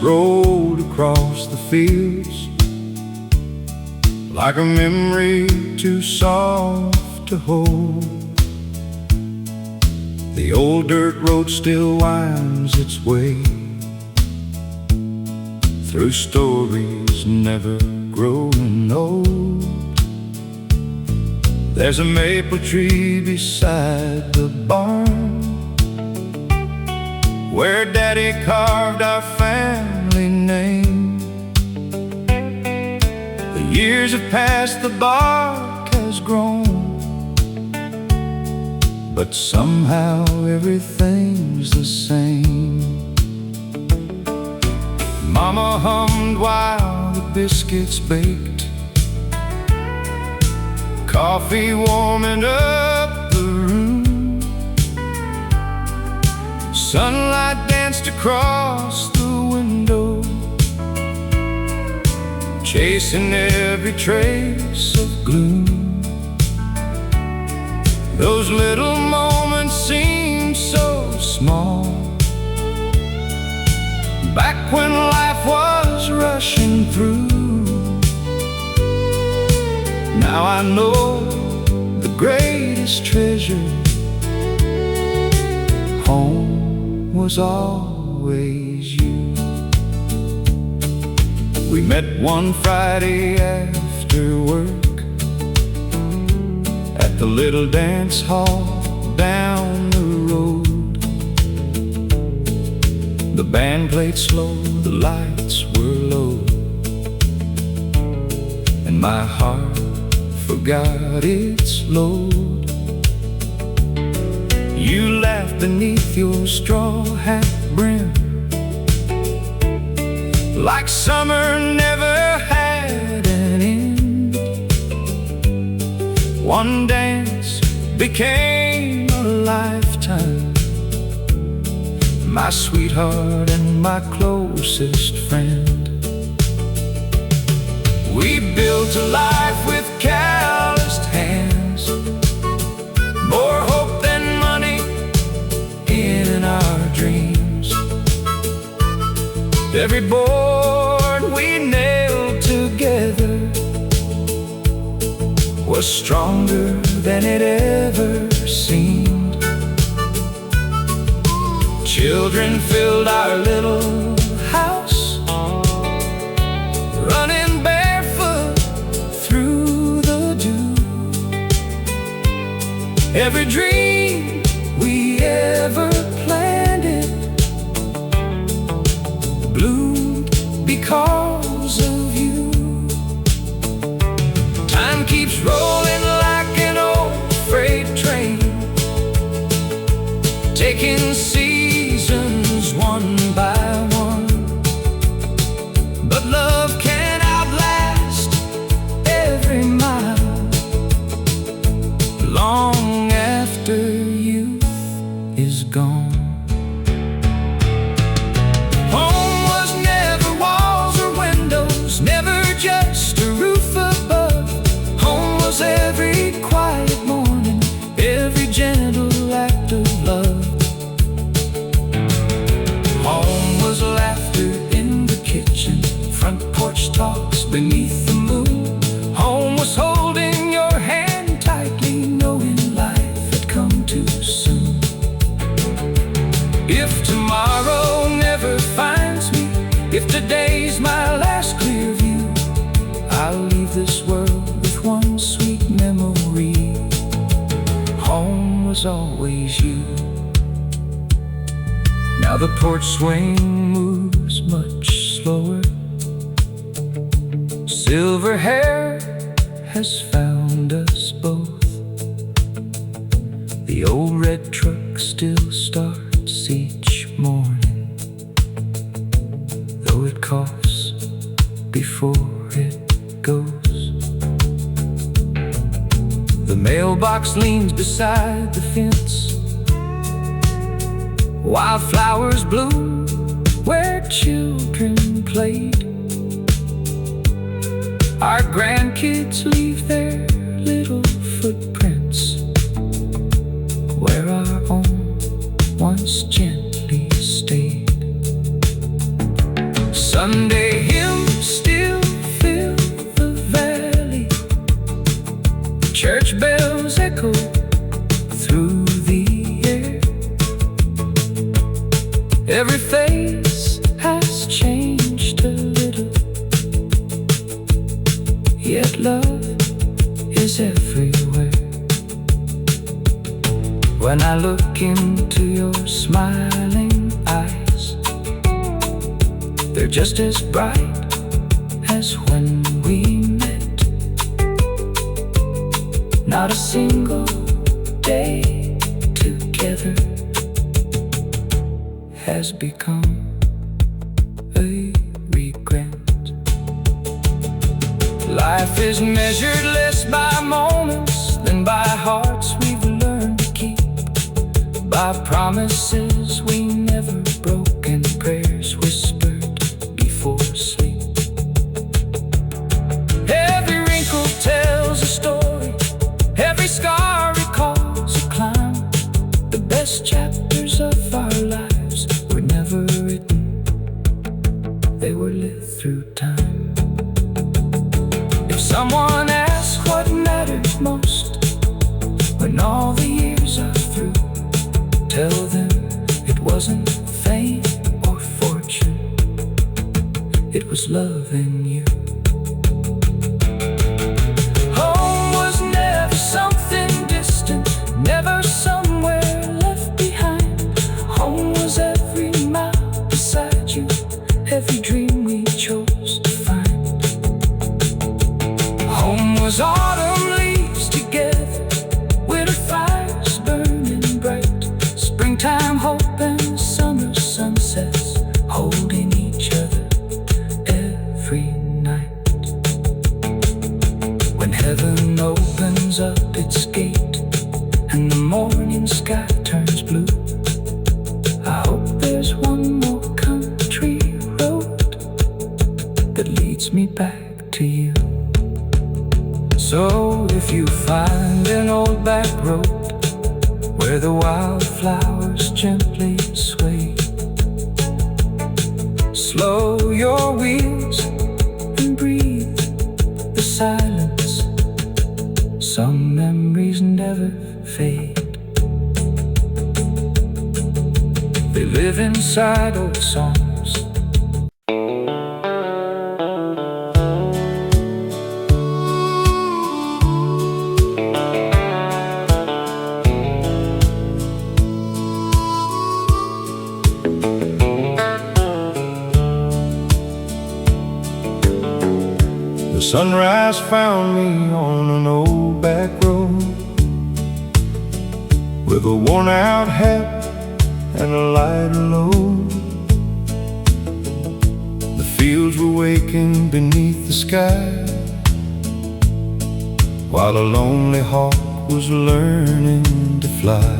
rolled across the fields, like a memory too soft to hold. The old dirt road still winds its way through stories never growing old. There's a maple tree beside the barn where Daddy carved our family name. The years have passed, the bark has grown, but somehow everything's the same. Mama hummed while the biscuits baked, coffee warming up the room. Sunlight danced across the window, chasing every trace of gloom. Those little moments seemed so small, back when life was rushing through. Now I know the greatest treasure, home, was always you. We met one Friday after work at the little dance hall down the road. The band played slow, the lights were low, and my heart forgot its load. You laughed beneath your straw hat brim, like summer never had an end. One dance became a lifetime, my sweetheart and my closest friend. We built a life with calloused hands, more hope than money in our dreams. Every board we nailed together was stronger than it ever seemed. Children filled our little house, running barefoot through the dew. Every dream we ever planted bloomed because of you. Time keeps rolling like an old freight train, taking seasons one by one. But love can outlast every mile, long after youth is gone. Home was never walls or windows, never just a roof above. Home was every quiet morning, every gentle act of love. Home was laughter in the kitchen, front porch talks beneath the moon. Home was holding your hand tightly, knowing life had come too soon. If tomorrow never finds me, if today's my last clear view, I'll leave this world with one sweet memory. Home was always you. Now the porch swing moves much slower, silver hair has found us both. The old red truck still starts each morning, though it coughs before it goes. The mailbox leans beside the fence, wildflowers bloom where children played. Our grandkids leave their little footprints where our own once gently stayed. Sunday hymns still fill the valley. Church bells echo through the air. Every face has changed a little, yet love is everywhere. When I look into your smiling eyes, they're just as bright as when we met. Not a single day together has become a regret. Life is measured less by moments than by hearts we've learned to keep, by promises we never broke and prayers whispered before sleep. Every wrinkle tells a story, every scar recalls a climb. The best chapters of our lives were never written, they were lived through time. If someone asks what matters most when all the years are through, tell them it wasn't fame or fortune, it was love in you. Home was never something distant, never somewhere left behind. Home was every mile beside you, every dream we chose to find. Home was autumn leaves together, winter fires burning bright, springtime hope and summer sunsets holding each other every night. When heaven opens up its gate and the morning sky turns blue, I hope there's one more country road that leads me back to you. So if you find an old back road where the wildflowers gently sway, slow your wheels and breathe the silence. Some memories never fade, they live inside old songs. The sunrise found me on an old back road with a worn-out hat and a lighter load. The fields were waking beneath the sky, while a lonely hawk was learning to fly.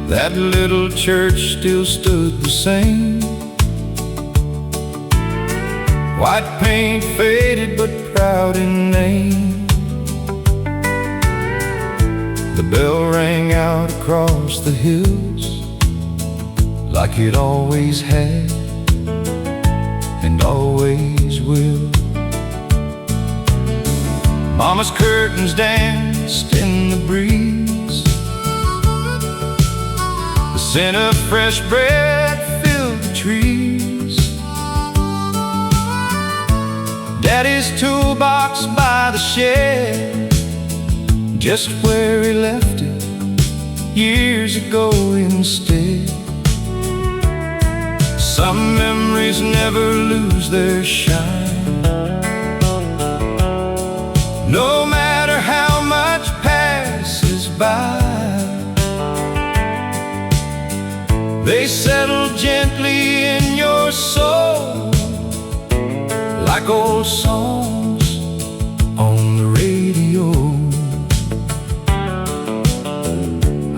That little church still stood the same, white paint faded but proud in name. The bell rang out across the hills like it always had and always will. Mama's curtains danced in the breeze, the scent of fresh bread filled the trees. Daddy's toolbox by the shed, just where he left it years ago instead. Some memories never lose their shine, no matter how much passes by. They settle gently in your soul like old songs on the radio.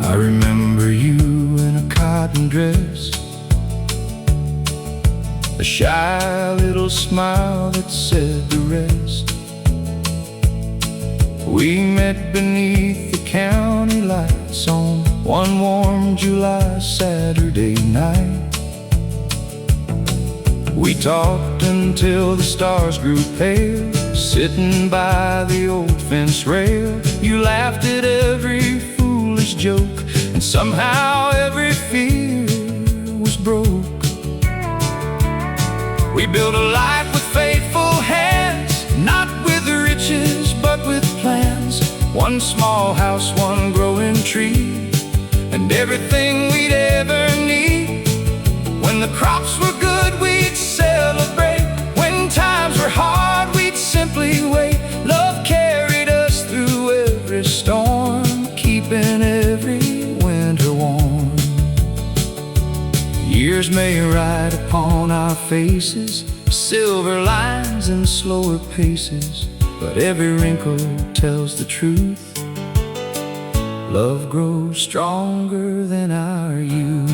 I remember you in a cotton dress, a shy little smile that said the rest. We met beneath the county lights on one warm July Saturday night. We talked until the stars grew pale, sitting by the old fence rail. You laughed at every foolish joke, and somehow every fear was broke. We built a life with faithful hands, not with riches but with plans. One small house, one growing tree, and everything we'd ever need. When the crops were good, we'd celebrate. When times were hard, we'd simply wait. Love carried us through every storm, keeping every winter warm. Years may ride upon our faces, silver lines and slower paces, but every wrinkle tells the truth. Love grows stronger than our youth.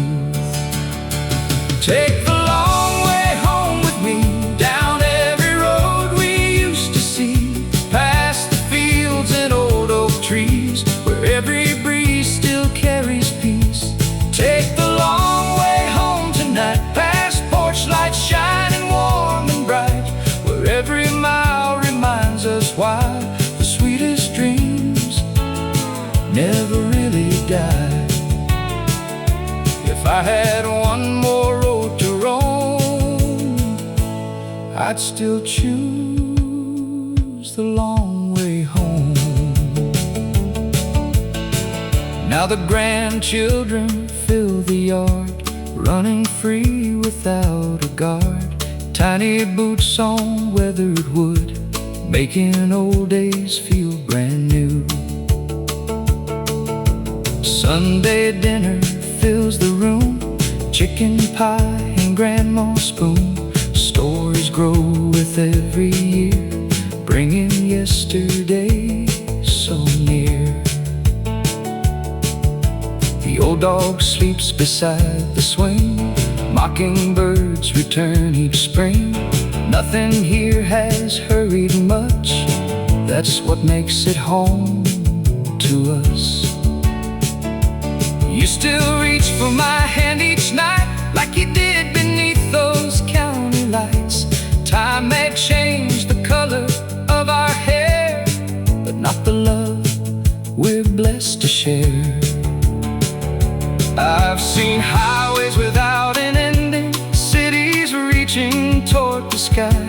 Take the long way home with me, down every road we used to see, past the fields and old oak trees, where every breeze still carries peace. Take the long way home tonight, past porch lights shining warm and bright, where every mile reminds us why the sweetest dreams never really die. If I had one more road to roam, I'd still choose the long way home. Now the grandchildren fill the yard, running free without a guard. Tiny boots on weathered wood, making old days feel brand new. Sunday dinner fills the room, chicken pie and grandma's spoon. Stories grow with every year, bringing yesterday so near. The old dog sleeps beside the swing, mockingbirds return each spring. Nothing here has hurried much, that's what makes it home to us. You still reach for my hand each night, like you did beneath those county lights. Time may change the color of our hair, but not the love we're blessed to share. I've seen highways without an ending, cities reaching toward the sky,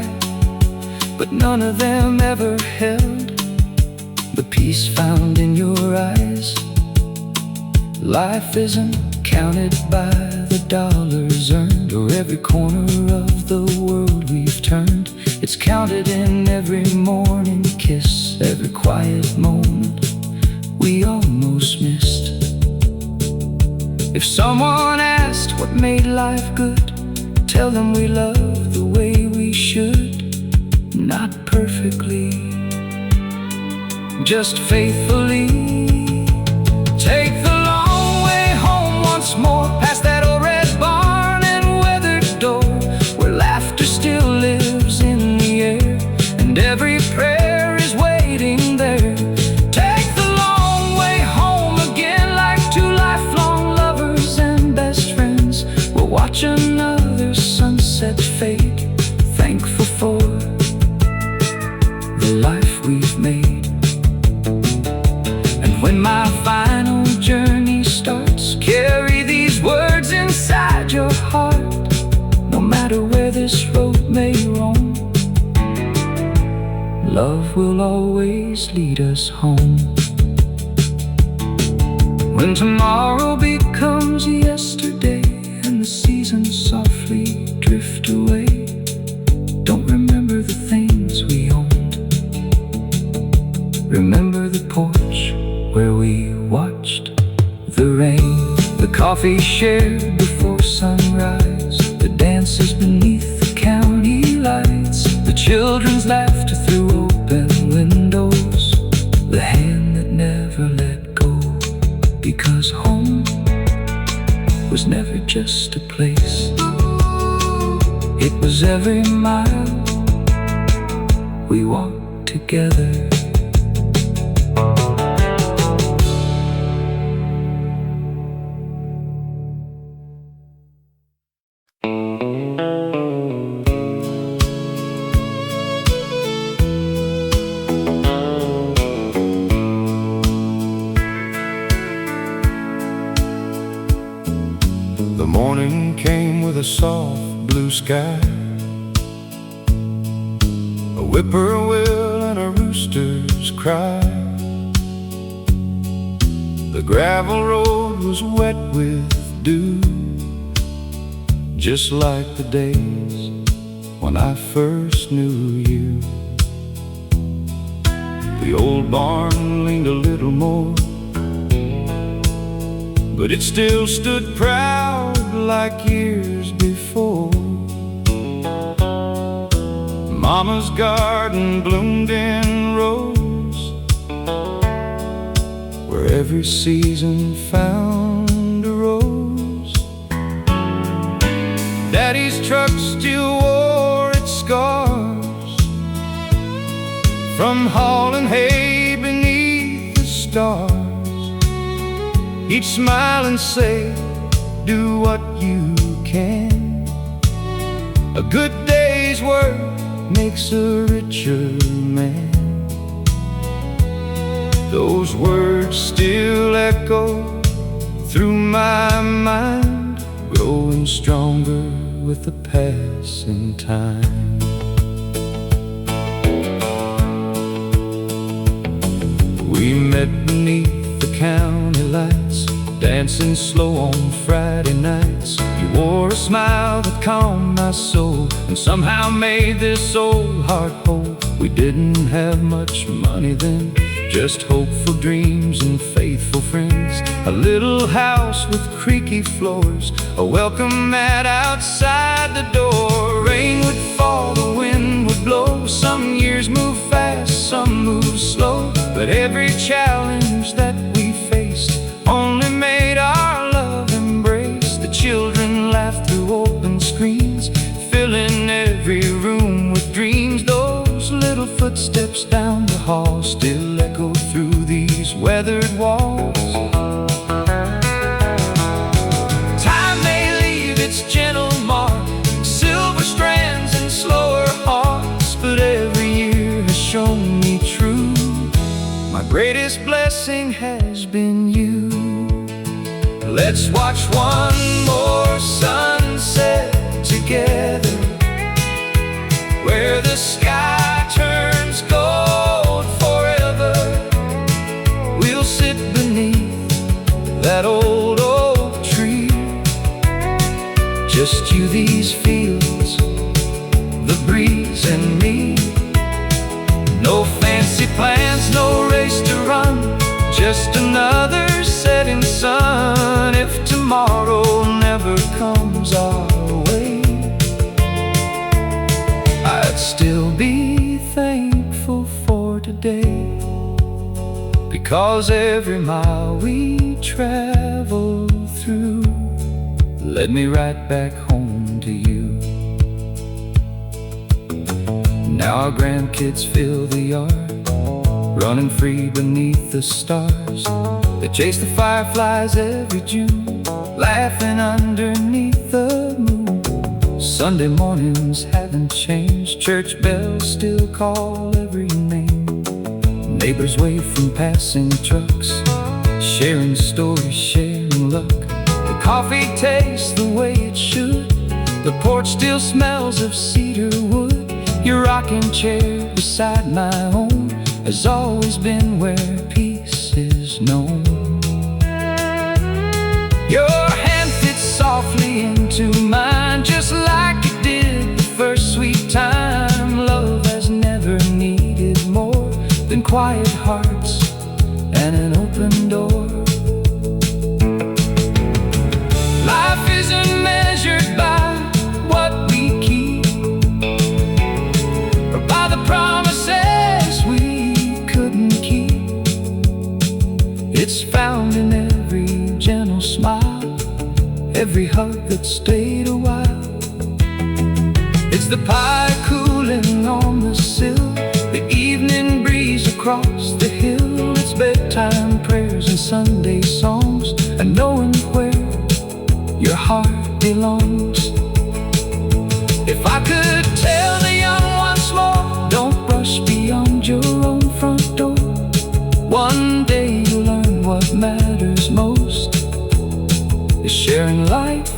but none of them ever held the peace found in your eyes. Life isn't counted by the dollars earned, or every corner of the world we've turned. It's counted in every morning kiss, every quiet moment we almost missed. If someone asked what made life good, tell them we love the way we should. Not perfectly, just faithfully. Take the long way home once more, past that old red barn and weathered door, where laughter still lives in the air, and every prayer is waiting there. Take the long way home again, like two lifelong lovers and best friends. We'll watch another sunset fade, thankful for the life we've made. And when my final journey starts, carry these words inside your heart. No matter where this road may roam, love will always lead us home. When tomorrow becomes yesterday and the seasons softly drift away, don't remember the things we owned. Remember the porch where we watched the rain, the coffee shared before sunrise, the dances beneath the county lights, the children's laughter through open windows, the hand that never let go. Because home was never just a place, it was every mile we walked together. with a soft blue sky, a whippoorwill and a rooster's cry. The gravel road was wet with dew, just like the days when I first knew you. The old barn leaned a little more, but it still stood proud like years before. Mama's garden bloomed in rows, where every season found a rose. Daddy's truck still wore its scars from hauling hay beneath the stars. He'd smile and say, do what you can. A good day's work makes a richer man. Those words still echo through my mind, growing stronger with the passing time. We met beneath the county lights, dancing slow on Friday nights. You wore a smile that calmed my soul and somehow made this old heart whole. We didn't have much money then, just hopeful dreams and faithful friends. A little house with creaky floors, a welcome mat outside the door. Rain would fall, the wind would blow. Some years move fast, some move slow, but every challenge that we faced only made our love embrace. The children laughed through open screens, filling every room with dreams. Those little footsteps down the hall still echo through these weathered walls. Time may leave its gentle mark, silver strands and slower hearts, but every year has shown me true. My greatest blessing has been you. Let's watch one more sunset together, where the sky turns gold forever. We'll sit beneath that old oak tree, just you, these fields, the breeze and me. No fancy plans, no race to run, just another setting sun. If tomorrow never comes our way, I'd still be thankful for today, because every mile we travel through led me right back home to you. Now our grandkids fill the yard, running free beneath the stars. They chase the fireflies every June, laughing underneath the moon. Sunday mornings haven't changed, church bells still call every name. Neighbors wave from passing trucks, sharing stories, sharing luck. The coffee tastes the way it should, the porch still smells of cedar wood. Your rocking chair beside my home has always been where peace is known. Your hand fits softly into mine, just like it did the first sweet time. Love has never needed more than quiet hearts and an open door. Life isn't measured by what we keep, or by the promises we couldn't keep. It's found in every gentle smile, every hug that stayed a while. It's the pie cooling on the sill, the evening breeze across the hill. It's bedtime prayers and Sunday songs, and knowing where your heart belongs. If I could tell the young once more, don't rush beyond your own front door. One day you'll learn what matters most is sharing life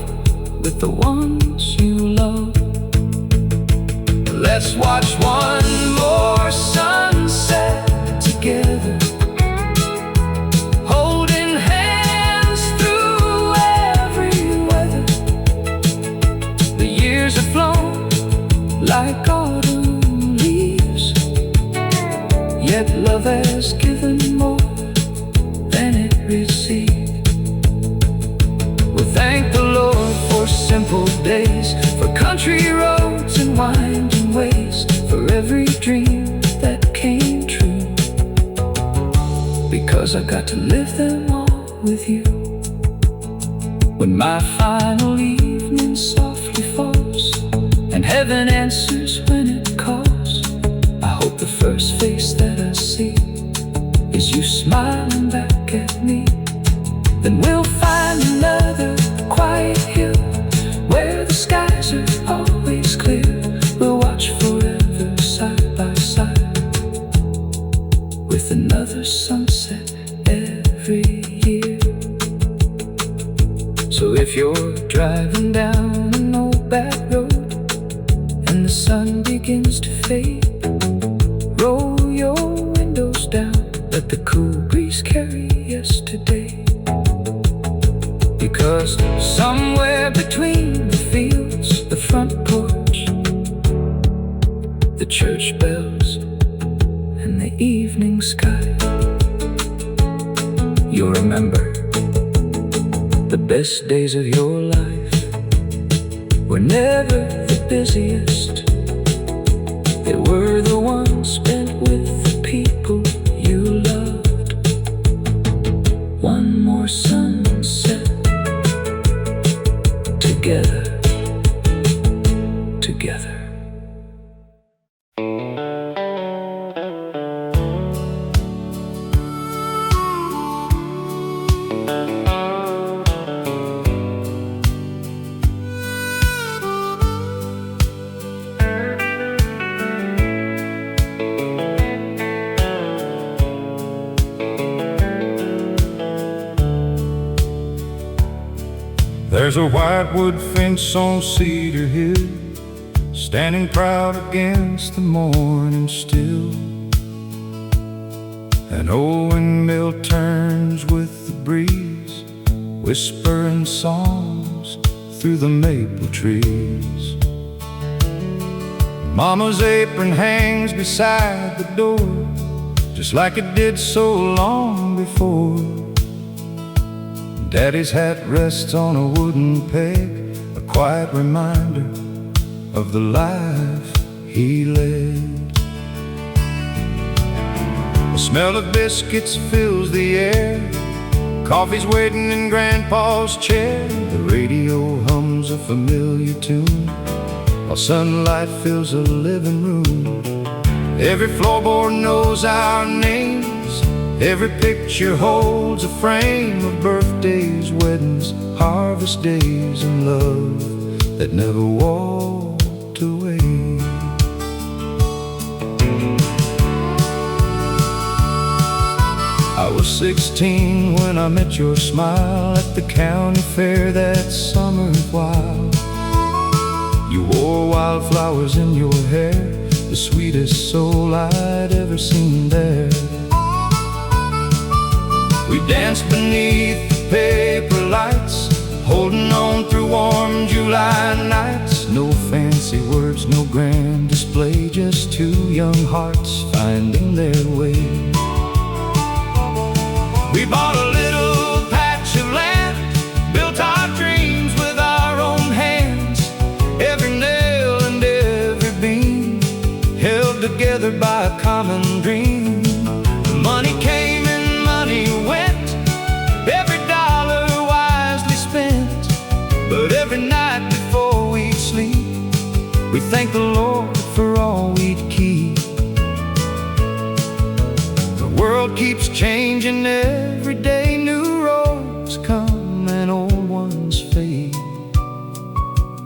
with the ones Let's watch one more sunset together, holding hands through every weather. The years have flown like autumn leaves, yet love has given more than it received. We thank the Lord for simple days, for country roads and winding ways, for every dream that came true, because I got to live them all with you. When my final evening softly falls and heaven answers when it calls, I hope the first face that I see is you smiling back at me. Then we'll find another quiet hill where the skies are always clear. We'll watch forever side by side, with another sunset every year. So if you're driving down an old back road and the sun begins to fade, roll your windows down, let the cool breeze carry yesterday. Because somewhere between the fields, the front porch, the church bells, and the evening sky, you'll remember the best days of your life were never the busiest. They were the ones spent with the people you loved. One more sunset together, together. There's a whitewood fence on Cedar Hill, standing proud against the morning still. An old windmill turns with the breeze, whispering songs through the maple trees. Mama's apron hangs beside the door, just like it did so long before. Daddy's hat rests on a wooden peg, a quiet reminder of the life he led. The smell of biscuits fills the air, coffee's waiting in Grandpa's chair. The radio hums a familiar tune, while sunlight fills a living room. Every floorboard knows our names, every picture holds a frame of birthdays, weddings, harvest days, and love that never walked away. I was 16 when I met your smile at the county fair that summer while. You wore wildflowers in your hair, the sweetest soul I'd ever seen there. We danced beneath the paper lights, holding on through warm July nights. No fancy words, no grand display, just two young hearts finding their way. We bought a little patch of land, built our dreams with our own hands. Every nail and every beam held together by a common dream. The money came and money went, every dollar wisely spent. But every night before we'd sleep, we thank the Lord for all we'd keep. The world keeps changing every day, new roads come and old ones fade,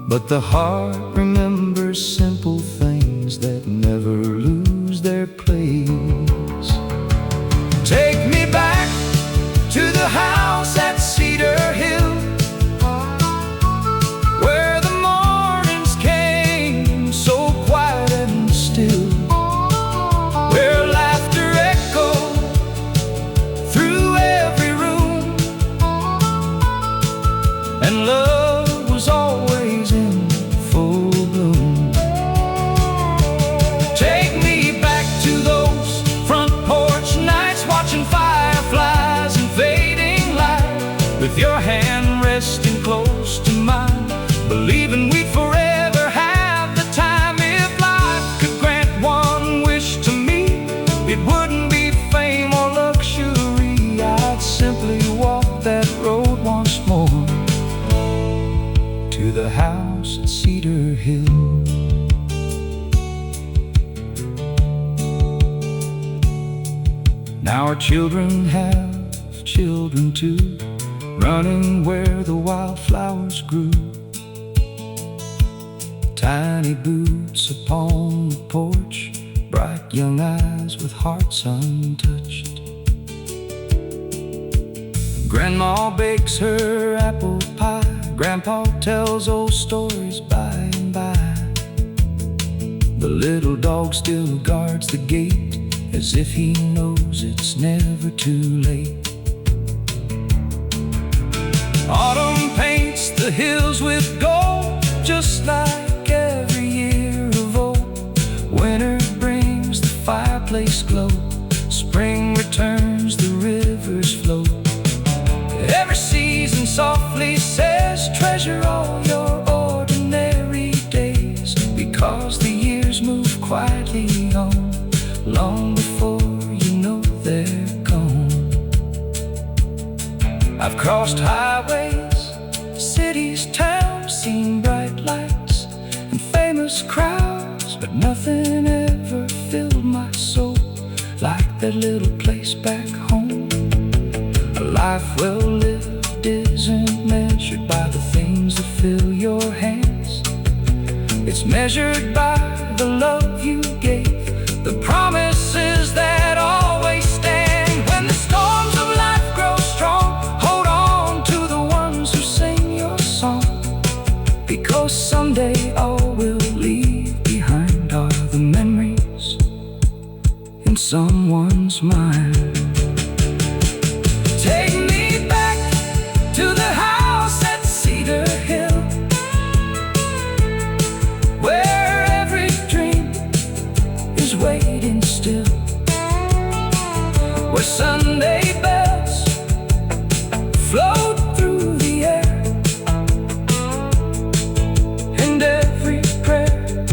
but the heart remembers simple things that never lose their place. Take me back to the house at Cedar Hill, where the mornings came so quiet and our children have children too, running where the wildflowers grew. Tiny boots upon the porch, bright young eyes with hearts untouched. Grandma bakes her apple pie, Grandpa tells old stories by and by. The little dog still guards the gate, as if he knows it's never too late. Autumn paints the hills with gold, just like every year of old. Winter brings the fireplace glow, spring returns the river's flow. Every season softly says, treasure all your ordinary days, because the years move quietly on, long before you know they're gone. I've crossed highways, cities, towns, seen bright lights and famous crowds, but nothing ever filled my soul like that little place back home. A life well lived isn't measured by the things that fill your hands. It's measured by the love you gave, the promises that always stand. When the storms of life grow strong, hold on to the ones who sing your song, because someday all we'll leave behind are the memories in someone's mind. Take me back to the house at Cedar Hill, where every dream is waiting still, where Sunday bells float through the air, and every prayer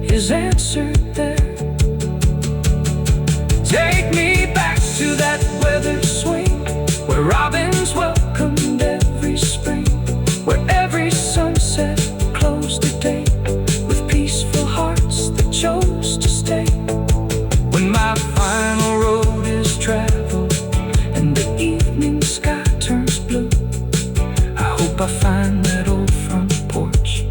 is answered there. Take me back to that weathered swing, where robins welcomed every spring, where every sunset closed the day with peaceful hearts that chose to stay. When my final road is traveled and the evening sky turns blue, I hope I find that old front porch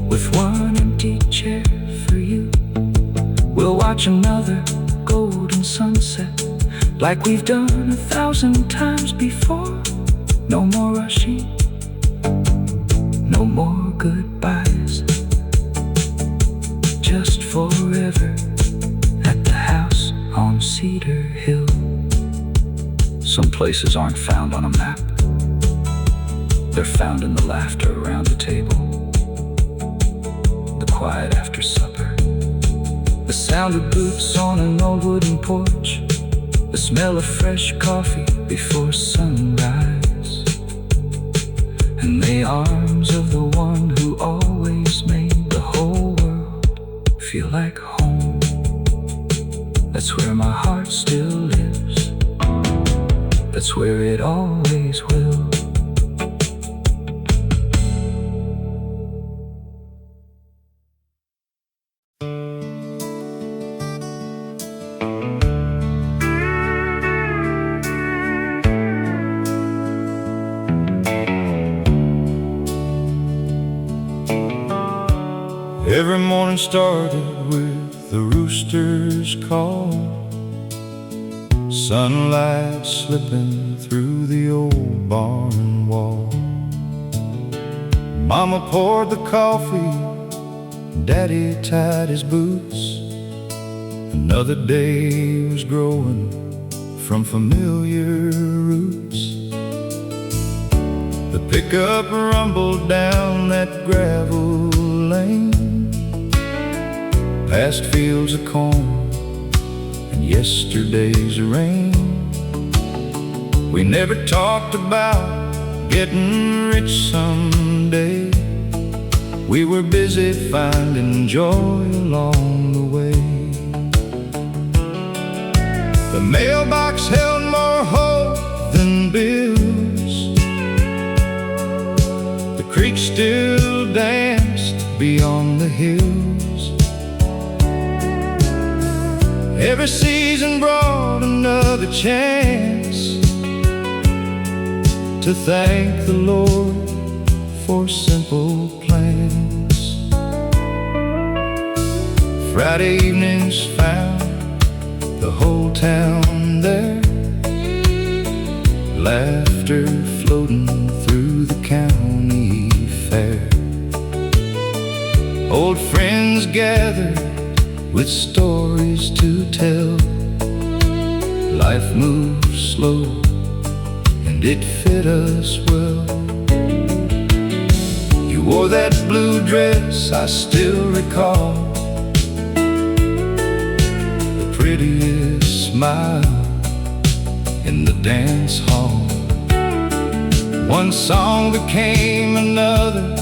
with one empty chair for you. We'll watch another golden sunset like we've done 1,000 times before. No more rushing, no more goodbyes, just forever at the house on Cedar Hill. Some places aren't found on a map, they're found in the laughter around a table, the quiet after supper, the sound of boots on an old wooden porch, the smell of fresh coffee before sunrise, and the arms of the one who always made the whole world feel like home. That's where my heart still lives, that's where it always will. Every morning started with the rooster's call, sunlight slipping through the old barn wall. Mama poured the coffee, Daddy tied his boots. Another day was growing from familiar roots. The pickup rumbled down that gravel lane, past fields of corn and yesterday's rain. We never talked about getting rich someday. We were busy finding joy along the way. The mailbox held more hope than bills. The creek still danced beyond the hills. Every season brought another chance to thank the Lord for simple plans. Friday evenings found the whole town there, laughter floating through the county fair. Old friends gathered with stories to tell. Life moved slow and it fit us well. You wore that blue dress I still recall, the prettiest smile in the dance hall. One song became another,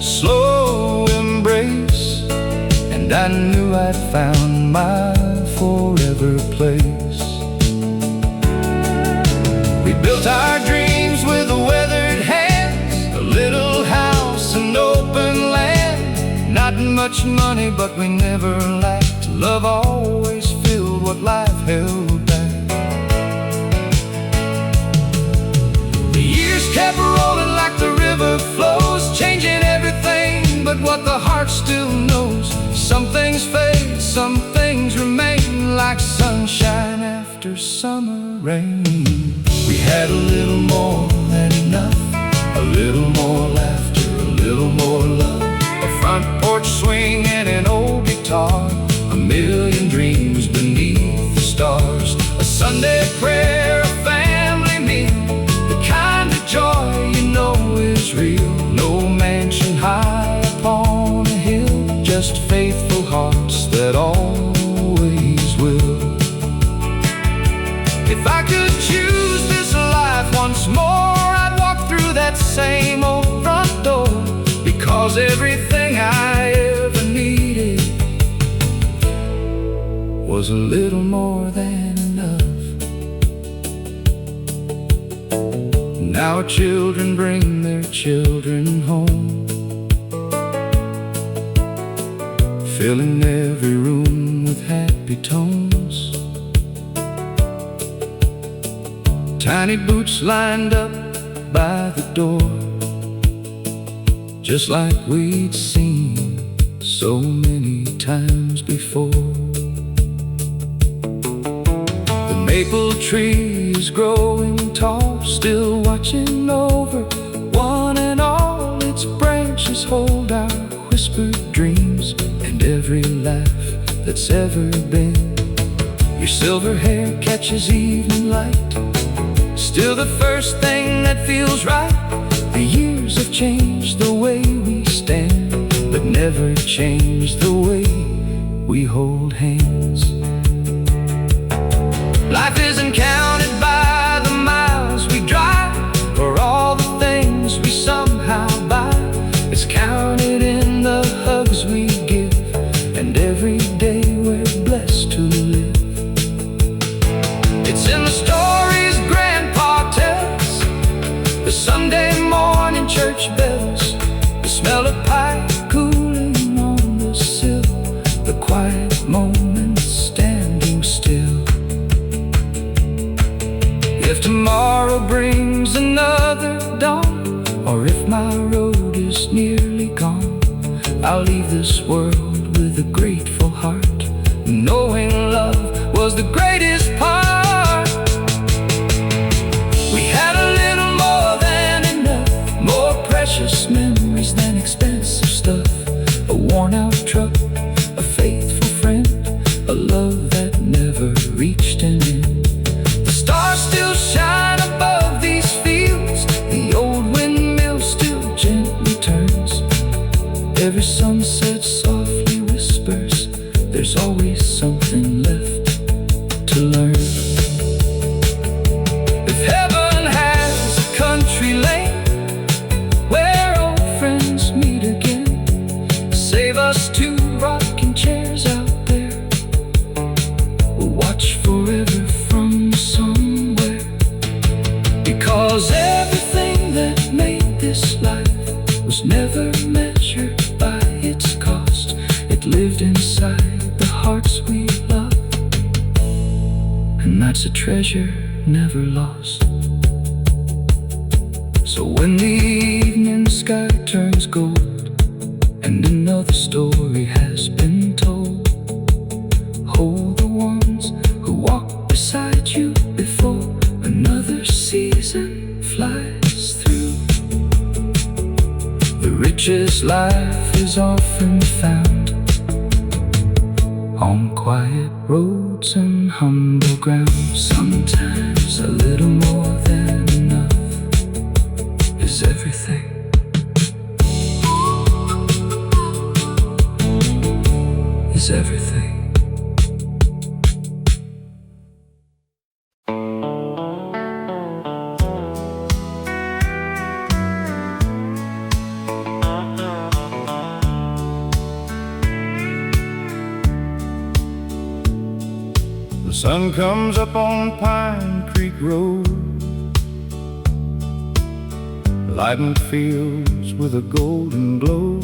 slow embrace, and I knew I'd found my forever place. We built our dreams with weathered hands, a little house and open land. Not much money, but we never lacked. Love always filled what life held back. The years kept rolling like the river flows, changing everything but what the heart still knows. Some things fade, some things remain, like sunshine after summer rain. We had a little more than enough, a little more laughter, a little more love, a front porch swing and an old guitar, a million dreams beneath the stars, a Sunday prayer, a family meal, the kind of joy you know is real. No mansion high upon a hill, just faithful hearts that always will. If I could choose this life once more, I'd walk through that same old front door, because everything I ever needed was a little more than enough. Now our children bring their children home, filling every room with happy tones. Tiny boots lined up by the door, just like we'd seen so many times before. The maple tree is growing tall, still watching over one and all. Its branches hold our whispered dreams and every laugh that's ever been. Your silver hair catches evening light, still the first thing that feels right. The years have changed the way we stand, but never changed the way we hold hands. Life isn't counted by the miles we drive or all the things we somehow buy. It's counted in the hugs we give and every day we're blessed to live. It's in the stories Grandpa tells, the Sunday morning church bells, the smell of pie cooling on the sill, the quiet moments standing still. If tomorrow brings another dawn, or if my road is nearly gone, I'll leave this world with a grateful heart, knowing love was the greatest part. We had a little more than enough, more precious memories than expensive stuff, a worn-out truck, a faithful friend, a love that never reached an end. The stars still shine above these fields, the old windmill still gently turns. Every sunset softly whispers, there's always something left to learn. If heaven has a country lane where old friends meet again, save us two rocking chairs out there, we'll watch forever from somewhere. Because everything that made this life was never measured by its cost. It lived inside the hearts we love, treasure never lost. So when the evening sky turns gold and another story has been told, hold the ones who walked beside you before another season flies through. The richest life is often found on quiet roads and humble ground. Sometimes a little more than enough is everything. Is everything. The sun comes up on Pine Creek Road, lighting fields with a golden glow.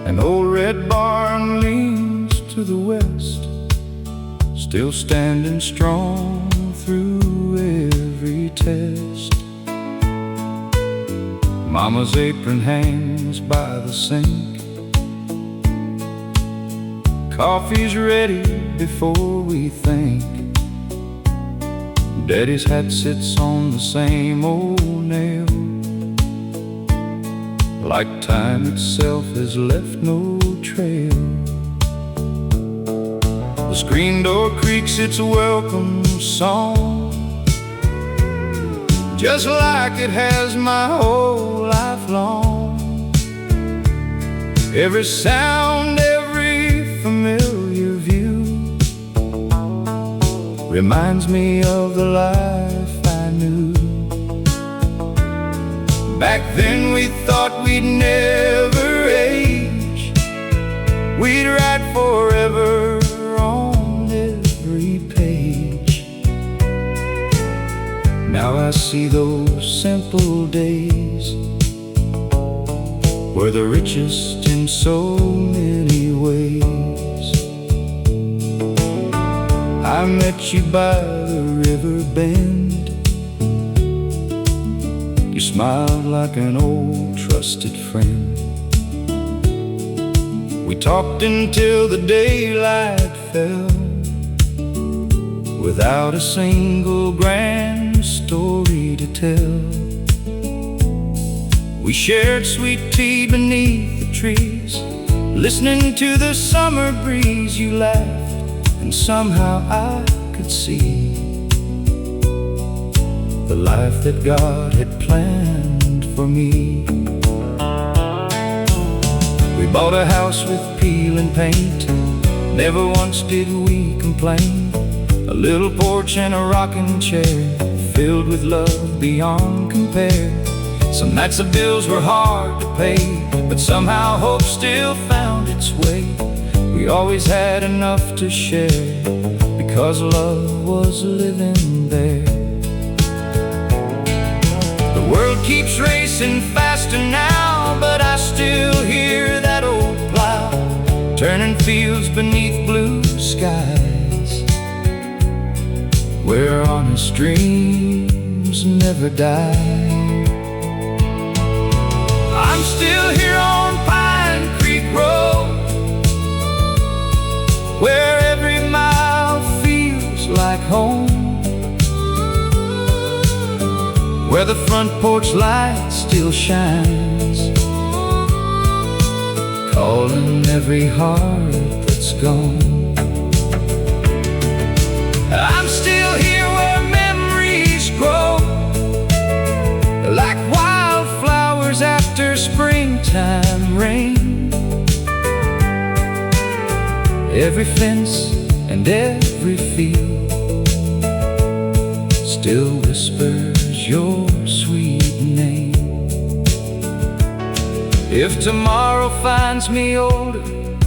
An old red barn leans to the west, still standing strong through every test. Mama's apron hangs by the sink, coffee's ready before we think. Daddy's hat sits on the same old nail, like time itself has left no trail. The screen door creaks its welcome song, just like it has my whole life long. Every sound, every familiar view reminds me of the life I knew. Back then we thought we'd never age, we'd write forever on every page. Now I see those simple days were the richest in so many ways. I met you by the river bend, you smiled like an old trusted friend. We talked until the daylight fell, without a single grand story to tell. We shared sweet tea beneath the trees, listening to the summer breeze. You laughed, and somehow I could see the life that God had planned for me. We bought a house with peel and paint, never once did we complain. A little porch and a rocking chair, filled with love beyond compare. Some nights the bills were hard to pay, but somehow hope still found its way. We always had enough to share, because love was living there. The world keeps racing faster now, but I still hear that old plow turning fields beneath blue skies, where honest dreams never die. I'm still here on Pine Creek Road, where every mile feels like home, where the front porch light still shines, calling every heart that's gone. I'm still here where memories grow, like wildflowers after springtime rain. Every fence and every field still whispers your sweet name. If tomorrow finds me older,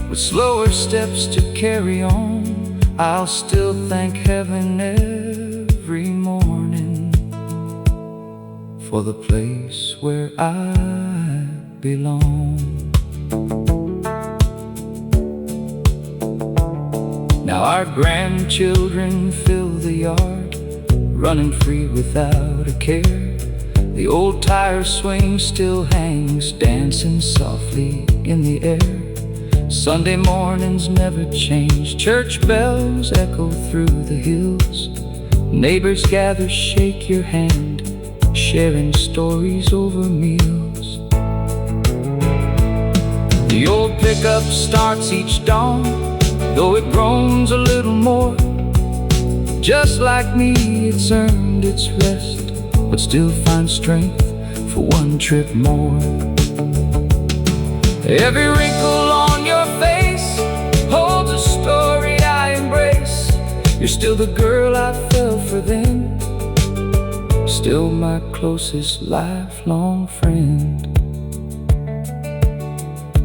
with slower steps to carry on, I'll still thank heaven every morning for the place where I belong. Now our grandchildren fill the yard, running free without a care. The old tire swing still hangs, dancing softly in the air. Sunday mornings never change, church bells echo through the hills. Neighbors gather, shake your hand, sharing stories over meals. The old pickup starts each dawn, though it groans a little more. Just like me, it's earned its rest, but still finds strength for one trip more. Every wrinkle on your face holds a story I embrace. You're still the girl I fell for then, still my closest lifelong friend.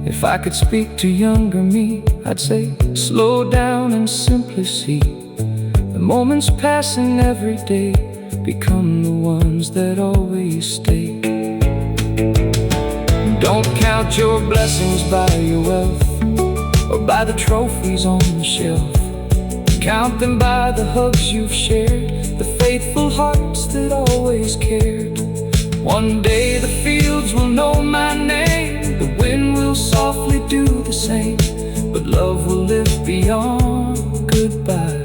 If I could speak to younger me, I'd say, slow down and simply see the moments passing every day become the ones that always stay. Don't count your blessings by your wealth or by the trophies on the shelf. Count them by the hugs you've shared, the faithful hearts that always cared. One day the fields will know my name, the wind will softly do the same, but love will live beyond goodbye,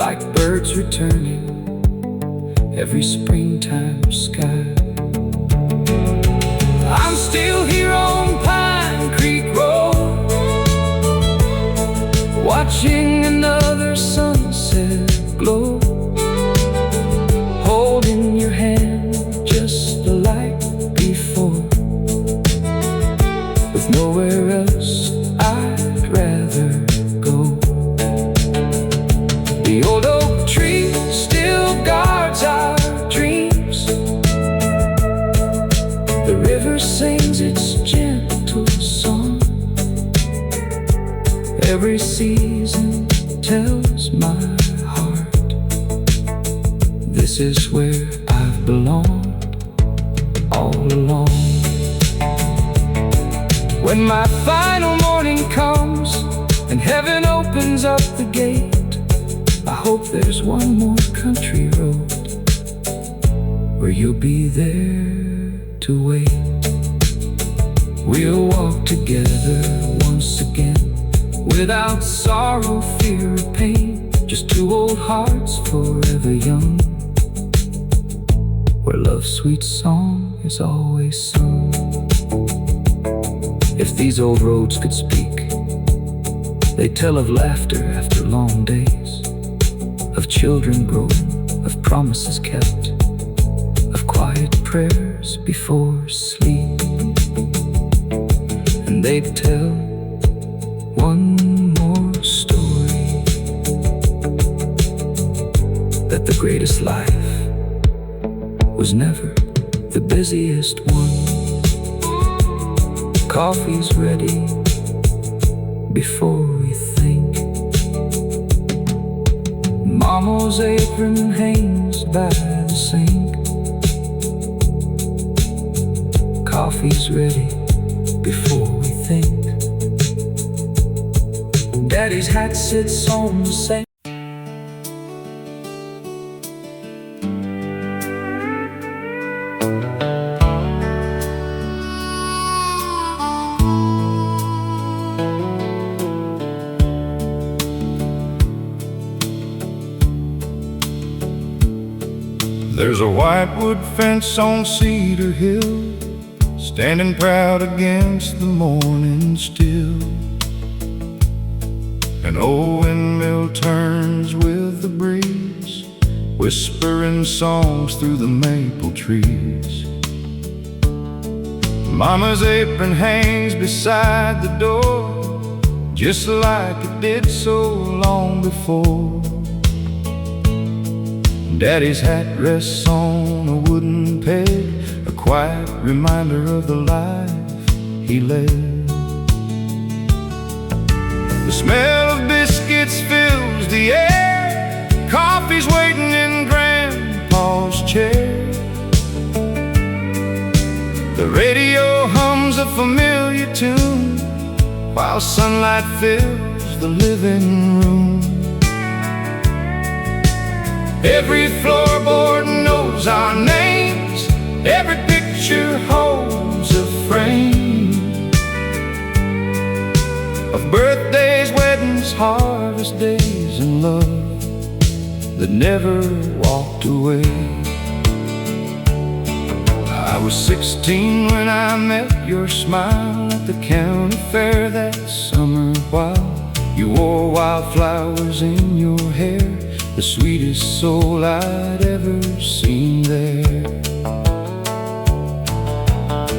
like birds returning every springtime sky. I'm still here on Pine Creek Road, watching another sunset glow, holding your hand just like before, with nowhere else I'd rather go. The old oak tree still guards our dreams. The river sings its gentle song. Every season tells my heart, this is where I've belonged all along. When my final morning comes and heaven opens up the gate, I hope there's one more country road where you'll be there to wait. We'll walk together once again, without sorrow, fear, or pain, just two old hearts forever young, where love's sweet song is always sung. If these old roads could speak, they tell of laughter after long days, of children grown, of promises kept, of quiet prayers before sleep. And they'd tell one more story, that the greatest life was never the busiest one. Coffee's ready before we think. Mama's apron hangs by the sink. Coffee's ready before we think. Daddy's hat sits on the same. There's a whitewood fence on Cedar Hill, standing proud against the morning still. An old windmill turns with the breeze, whispering songs through the maple trees. Mama's apron hangs beside the door, just like it did so long before. Daddy's hat rests on a wooden peg, a quiet reminder of the life he led. The smell of biscuits fills the air, coffee's waiting in Grandpa's chair. The radio hums a familiar tune, while sunlight fills the living room. Every floorboard knows our names, every picture holds a frame of birthdays, weddings, harvest days, and love that never walked away. I was 16 when I met your smile at the county fair that summer, while you wore wildflowers in your hair, the sweetest soul I'd ever seen there.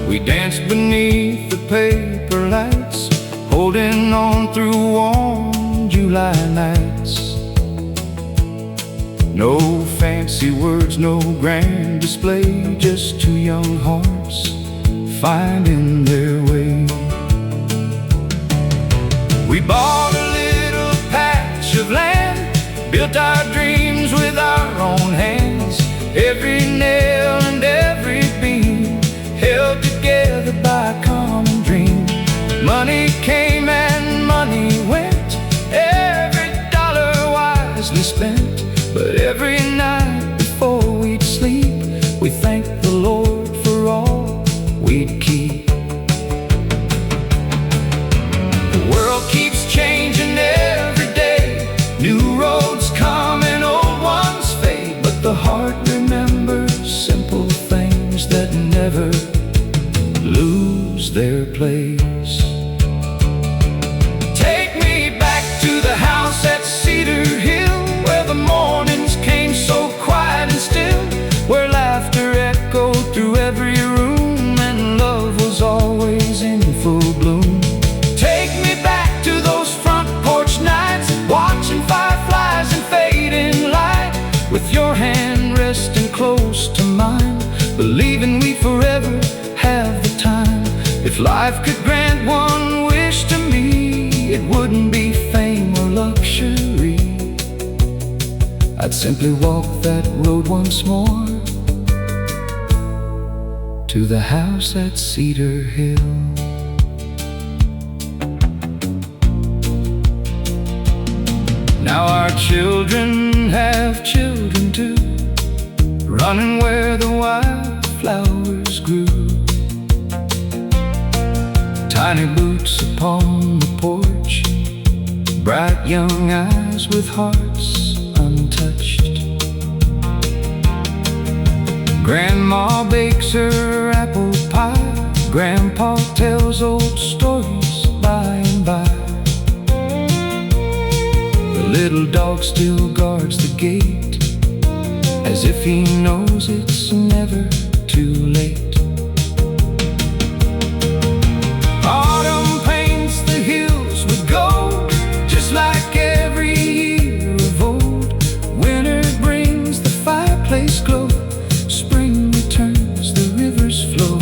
We danced beneath the paper lights, holding on through warm July nights. No fancy words, no grand display, just two young hearts finding their way. We bought a little patch of land, built our dreams with our own hands. Every nail and every beam held together by a common dream. Money came and money went, every dollar wisely spent. But every night before we'd sleep, we thanked the Lord for all we'd keep. The world keeps changing every day, new roads come and old ones fade, but the heart remembers simple things that never lose their place. Take me back to the house at Cedar Hill, where the mornings came so quiet and still, where laughter echoed through every room and love was always in full bloom. Take me back to those front porch nights, watching fireflies and fading light, with your hand resting close to mine, believing we forever have the time. If life could grant one wish to me, it wouldn't be fame or luxury. I'd simply walk that road once more, to the house at Cedar Hill. Now our children have children too, running where the wildflowers grew. Tiny boots upon the porch, bright young eyes with hearts untouched. Grandma bakes her apple pie, Grandpa tells old stories by and by. The little dog still guards the gate, as if he knows it's never too late. Autumn paints the hills with gold, just like every year of old. Winter brings the fireplace glow, spring returns, the rivers flow.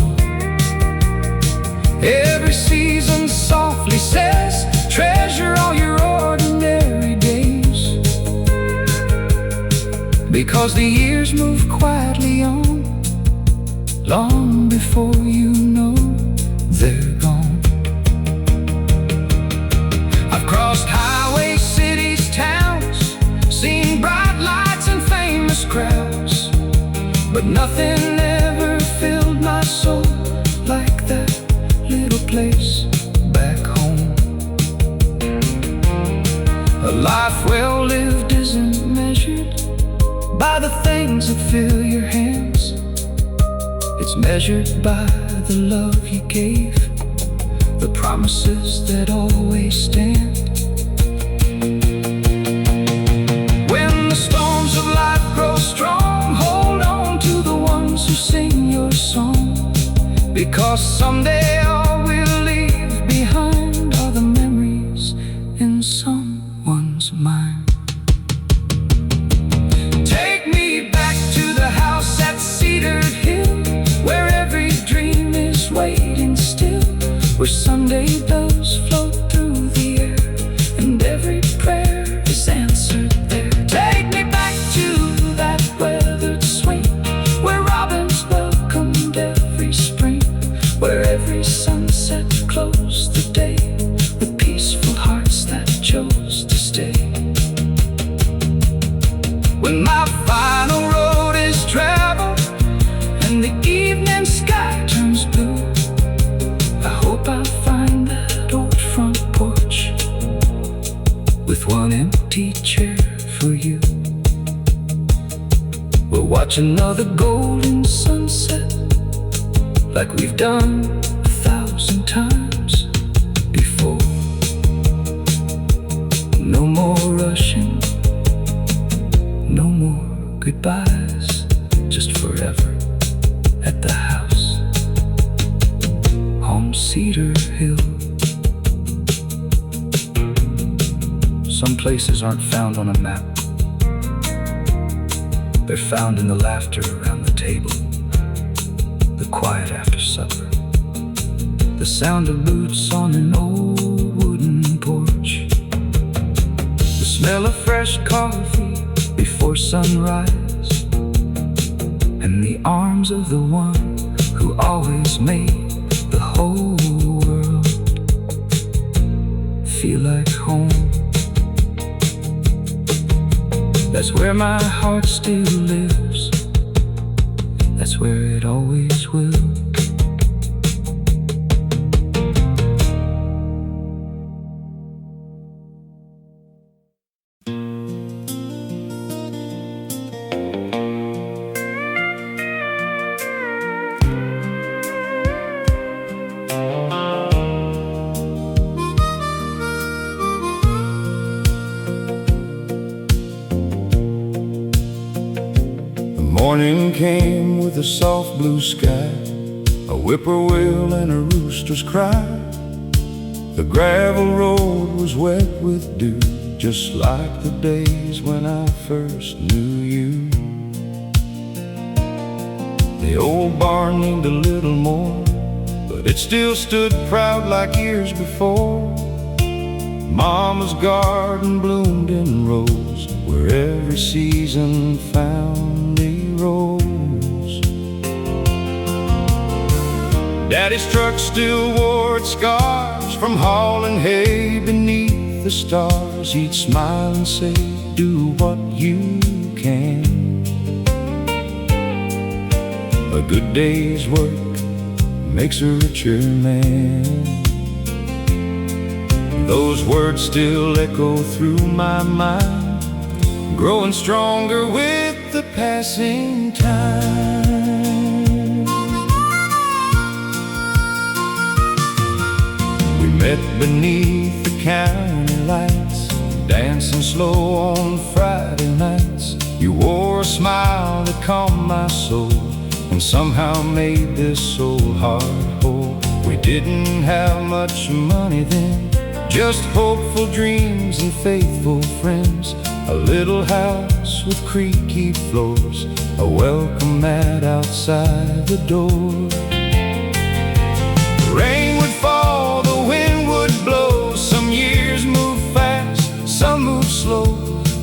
Every season softly says, treasure all your ordinary days, because the years move quietly on, long before you know they're gone. I've crossed highways, cities, towns, seen bright lights and famous crowds, but nothing ever filled my soul like that little place back home. A life well lived isn't measured by the things that fill your hands. It's measured by the love you gave, the promises that always stand. When the storms of life grow strong, hold on to the ones who sing your song, because someday all we'll leave behind are the memories in someone's mind. Take me back to the house at Cedar Hill, where every dream is waiting still, where Sunday doves float through the air and every prayer is answered there. Take me back to that weathered swing, where robins welcomed every spring, where every sunset closed the day with peaceful hearts that chose watch another golden sunset, like we've done 1,000 times before. No more rushing, no more goodbyes, just forever at the house on Cedar Hill. Some places aren't found on a map. They're found in the laughter around the table, the quiet after supper, the sound of boots on an old wooden porch, the smell of fresh coffee before sunrise, and the arms of the one who always made the whole world feel like home. That's where my heart still lives. That's where it always will. Morning came with a soft blue sky, a whippoorwill and a rooster's cry. The gravel road was wet with dew, just like the days when I first knew you. The old barn needed a little more, but it still stood proud like years before. Mama's garden bloomed in rows, where every season found a rose. Daddy's truck still wore its scars from hauling hay beneath the stars. He'd smile and say, do what you can. A good day's work makes a richer man. Those words still echo through my mind, growing stronger with the passing time. We met beneath the county lights, dancing slow on Friday nights. You wore a smile that calmed my soul, and somehow made this old heart whole. We didn't have much money then, just hopeful dreams and faithful friends. A little house with creaky floors, a welcome mat outside the door. Rain would fall, the wind would blow. Some years move fast, some move slow,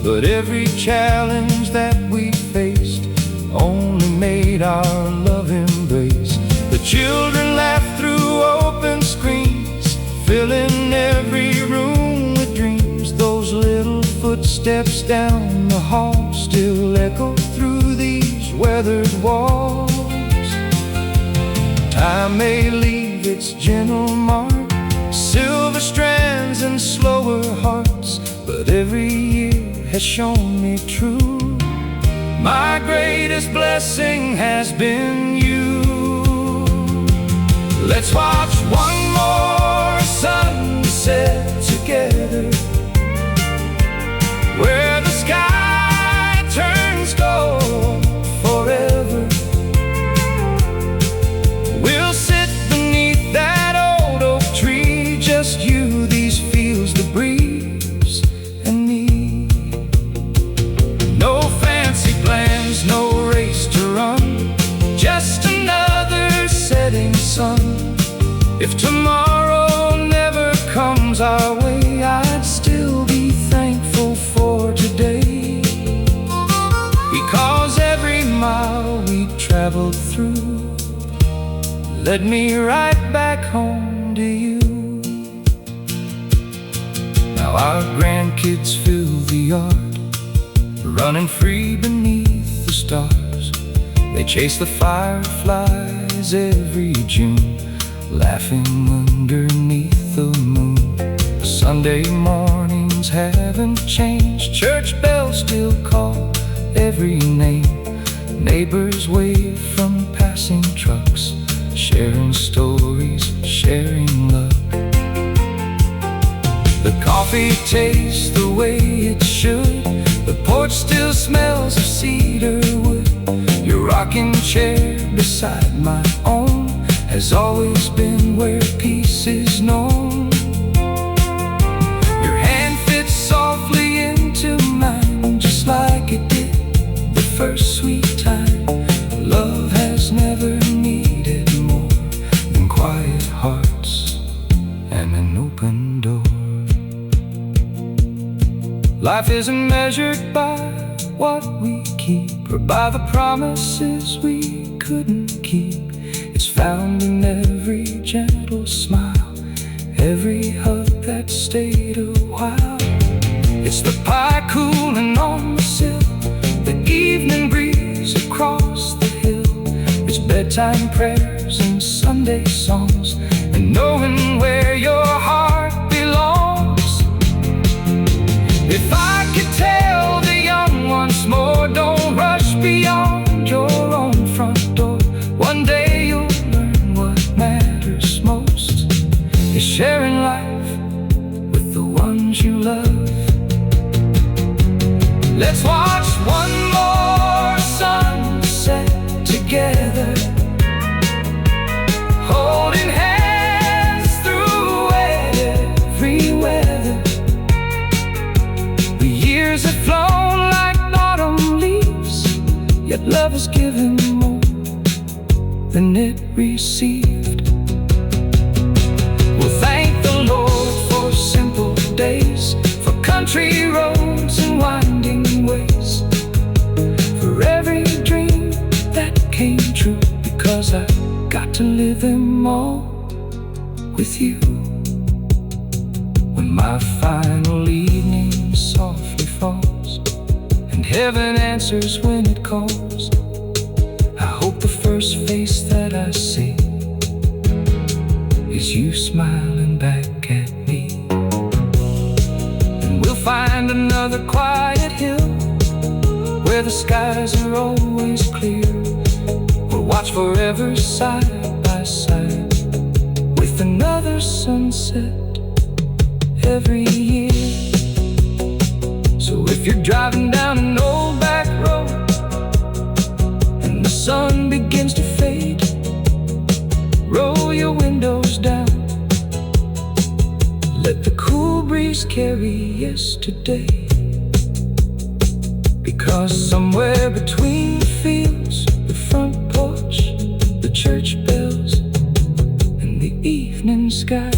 but every challenge that we faced only made our love embrace. The children laughed through open screens, filling every room with dreams. Those little footsteps down the hall still echo through these weathered walls. Time may leave its gentle mark, silver strands and slower hearts, but every year has shown me true. My greatest blessing has been you. Let's watch one more sunset together, where the sky turns gold forever. We'll sit beneath that old oak tree, just you, these fields, the breeze, and me. No fancy plans, no race to run, just another setting sun. If tomorrow never comes our way, I'd still be thankful for today, because every mile we traveled through led me right back home to you. Now our grandkids fill the yard, running free beneath the stars. They chase the fireflies every June, laughing underneath the moon. Sunday mornings haven't changed, church bells still call every name. Neighbors wave from passing trucks, sharing stories, sharing love. The coffee tastes the way it should. The porch still smells of cedar wood. Your rocking chair beside my own has always been where peace is known. Your hand fits softly into mine, just like it did the first sweet time. Love has never needed more than quiet hearts and an open door. Life isn't measured by what we keep, or by the promises we couldn't keep. It's found in every gentle smile, every hug that stayed a while. It's the pie cooling on the sill, the evening breeze across the hill. It's bedtime prayers and Sunday songs, and knowing where your heart belongs. If I could tell the young once more, don't rush beyond your own front door. One day you'll learn what matters most is sharing life with the ones you love. Let's watch one more sunset together, holding hands through every weather. The years have flown like autumn leaves, yet love has given more than it received. We'll thank the Lord for simple days, for country roads and winding ways, for every dream that came true, because I got to live them all with you. When my final evening softly falls and heaven answers when it calls, I hope the first face that I see is you smiling back at me. And we'll find another quiet hill where the skies are always clear. We'll watch forever side by side with another sunset every year. So if you're driving down an old back road and the sun begins to fade, roll your windows down, let the cool breeze carry yesterday. Because somewhere between the fields, the front porch, the church bells, and the evening sky,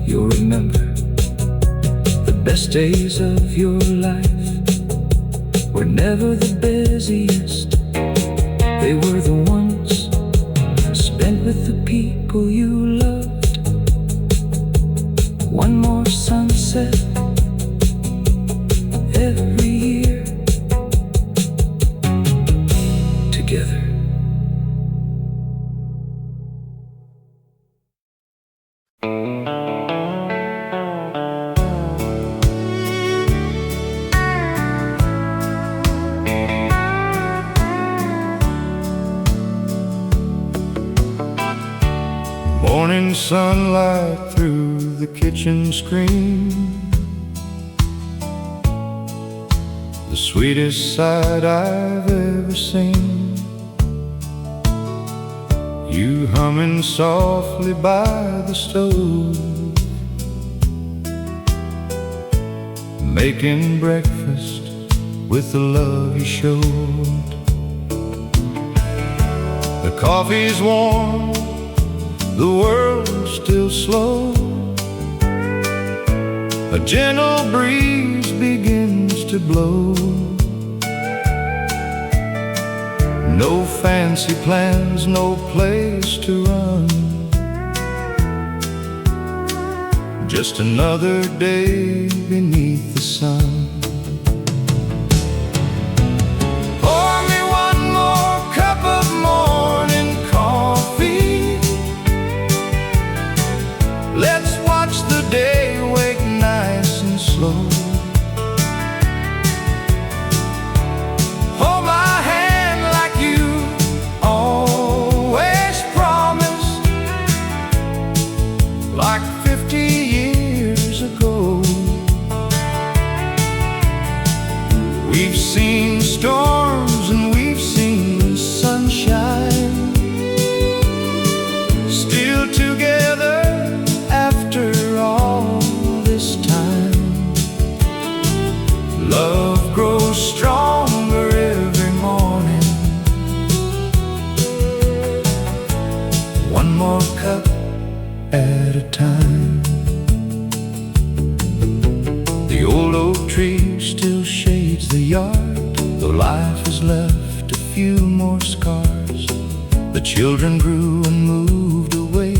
you'll remember the best days of your life were never the busiest. They were the ones spent with the people you loved. One more sunset every year together. Morning sunlight through the kitchen screen, the sweetest sight I've ever seen. You humming softly by the stove, making breakfast with the love you showed. The coffee's warm, the world's still slow. A gentle breeze begins to blow. No fancy plans, no place to run, just another day beneath the sun. Pour me one more cup of morning coffee. Let's watch the day wake nice and slow. Hold my hand like 50 years ago. We've seen storms and we've seen sunshine, still together after all this time. Love grows stronger every morning. One more cup at a time. The old oak tree still shades the yard, though life has left a few more scars. The children grew and moved away,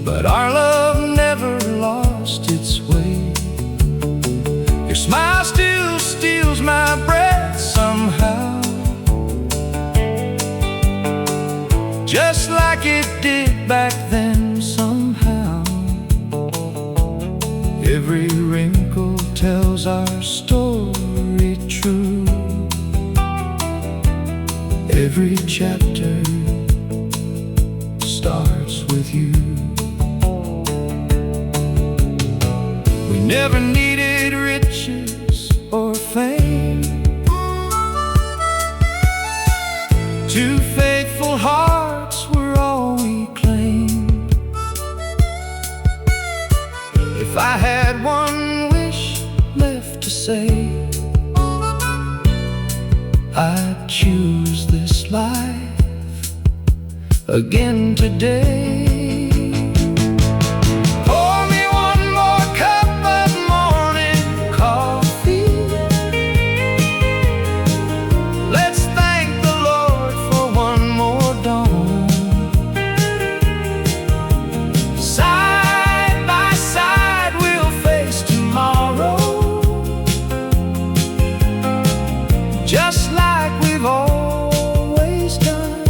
but our love never lost its way. Your smile still steals my breath somehow, just like it did back then somehow. Every wrinkle tells our story true. Every chapter starts with you. We never needed riches or fame. Two faithful hearts were all we claimed. If I had one wish left to say, I'd choose this life again today. Pour me one more cup of morning coffee. Let's thank the Lord for one more dawn. Side by side we'll face tomorrow, just like we've always done.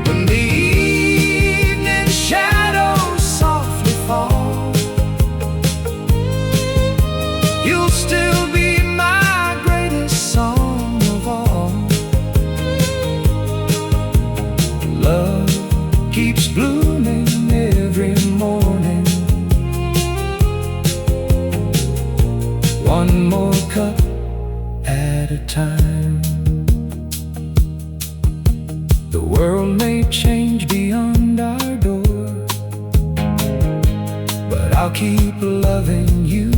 When the evening shadows softly fall, you'll still be my greatest song of all. Love keeps blooming every morning. One more cup at a time. The world may change beyond our door, but I'll keep loving you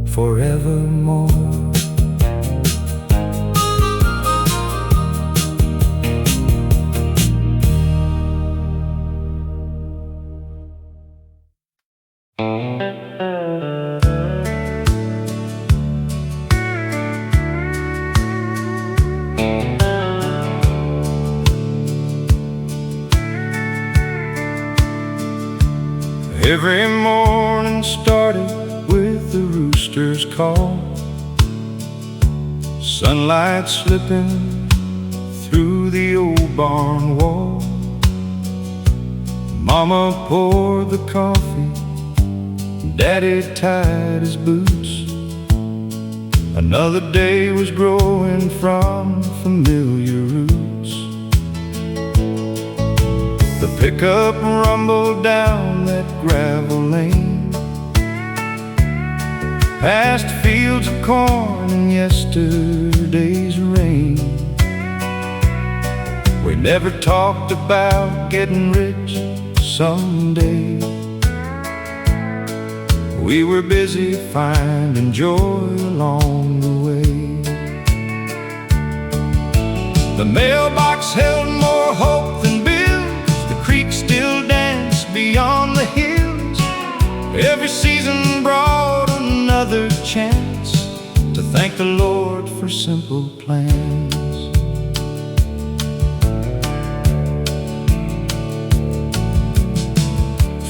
forevermore. Every morning started with the rooster's call, sunlight slipping through the old barn wall. Mama poured the coffee, Daddy tied his boots. Another day was growing from familiar roots. The pickup rumbled down that gravel lane, past fields of corn and yesterday's rain. We never talked about getting rich someday. We were busy finding joy along the way. The mailbox held more hope than bills. The creek still danced beyond the hills. Every season brought another chance to thank the Lord for simple plans.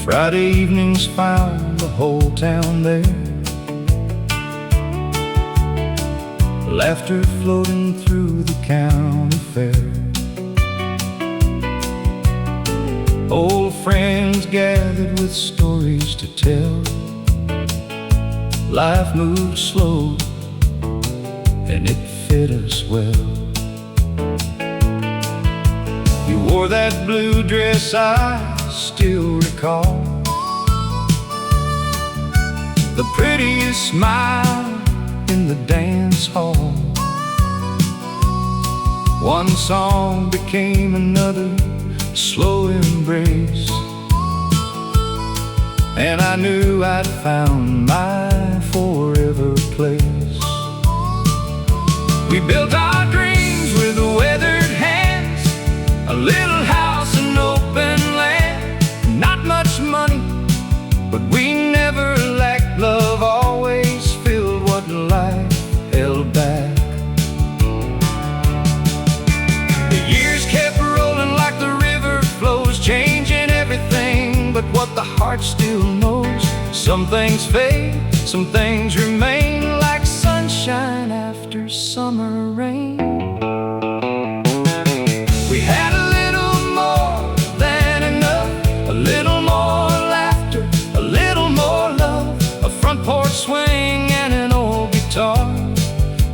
Friday evenings found the whole town there, laughter floating through the county fair. Old friends gathered with stories to tell. Life moved slow and it fit us well. You wore that blue dress I still recall. The prettiest smile in the dance hall. One song became another slow embrace, and I knew I'd found my forever place. We built our dreams with weathered hands, a little house and open land. Not much money, but we never lacked love, always filled what life held back. The years kept rolling like the river flows, changing everything but what the heart still knows. Some things fade, some things remain, like sunshine after summer rain. We had a little more than enough, a little more laughter, a little more love, a front porch swing and an old guitar,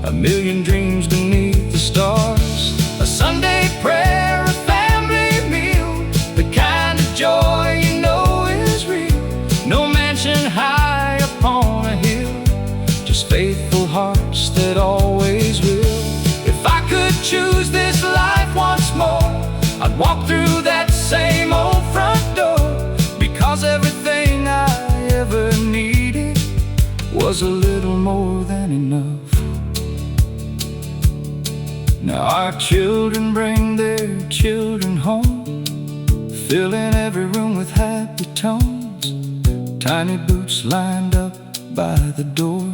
a million dreams beneath the stars, a Sunday prayer, a family meal, the kind of joy you know is real. No mansion high upon a hill, just faithful hearts that always will. If I could choose this life once more, I'd walk through that same old front door, because everything I ever needed was a little more than enough. Now our children bring their children home, filling every room with happy tones. Tiny boots lined up by the door,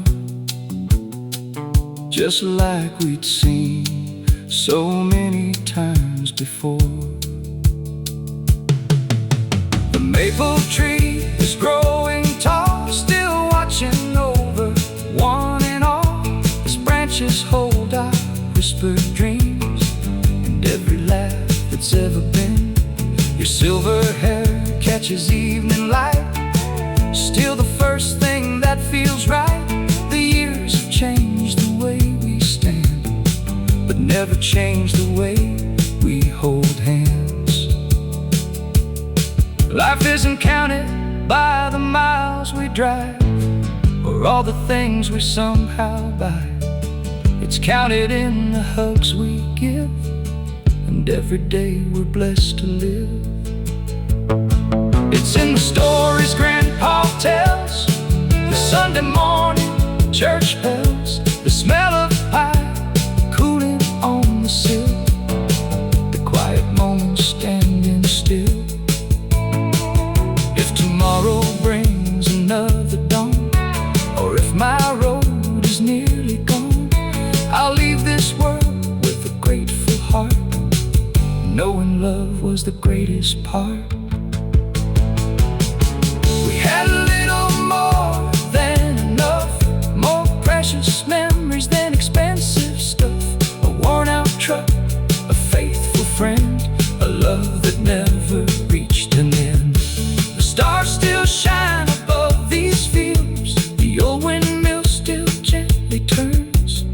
just like we'd seen so many times before. The maple tree is growing tall, still watching over one and all. Its branches hold our whispered dreams and every laugh that's ever been. Your silver hair catches evening light, still the first thing that feels right. The years have changed the way we stand, but never changed the way we hold hands. Life isn't counted by the miles we drive or all the things we somehow buy. It's counted in the hugs we give and every day we're blessed to live. It's in the stories Grandpa tells, the Sunday morning church bells, the smell of pie cooling on the sill, the quiet moments standing still. If tomorrow brings another dawn, or if my road is nearly gone, I'll leave this world with a grateful heart, knowing love was the greatest part. We had a little more than enough, more precious memories than expensive stuff, a worn-out truck, a faithful friend, a love that never reached an end. The stars still shine above these fields, the old windmill still gently turns,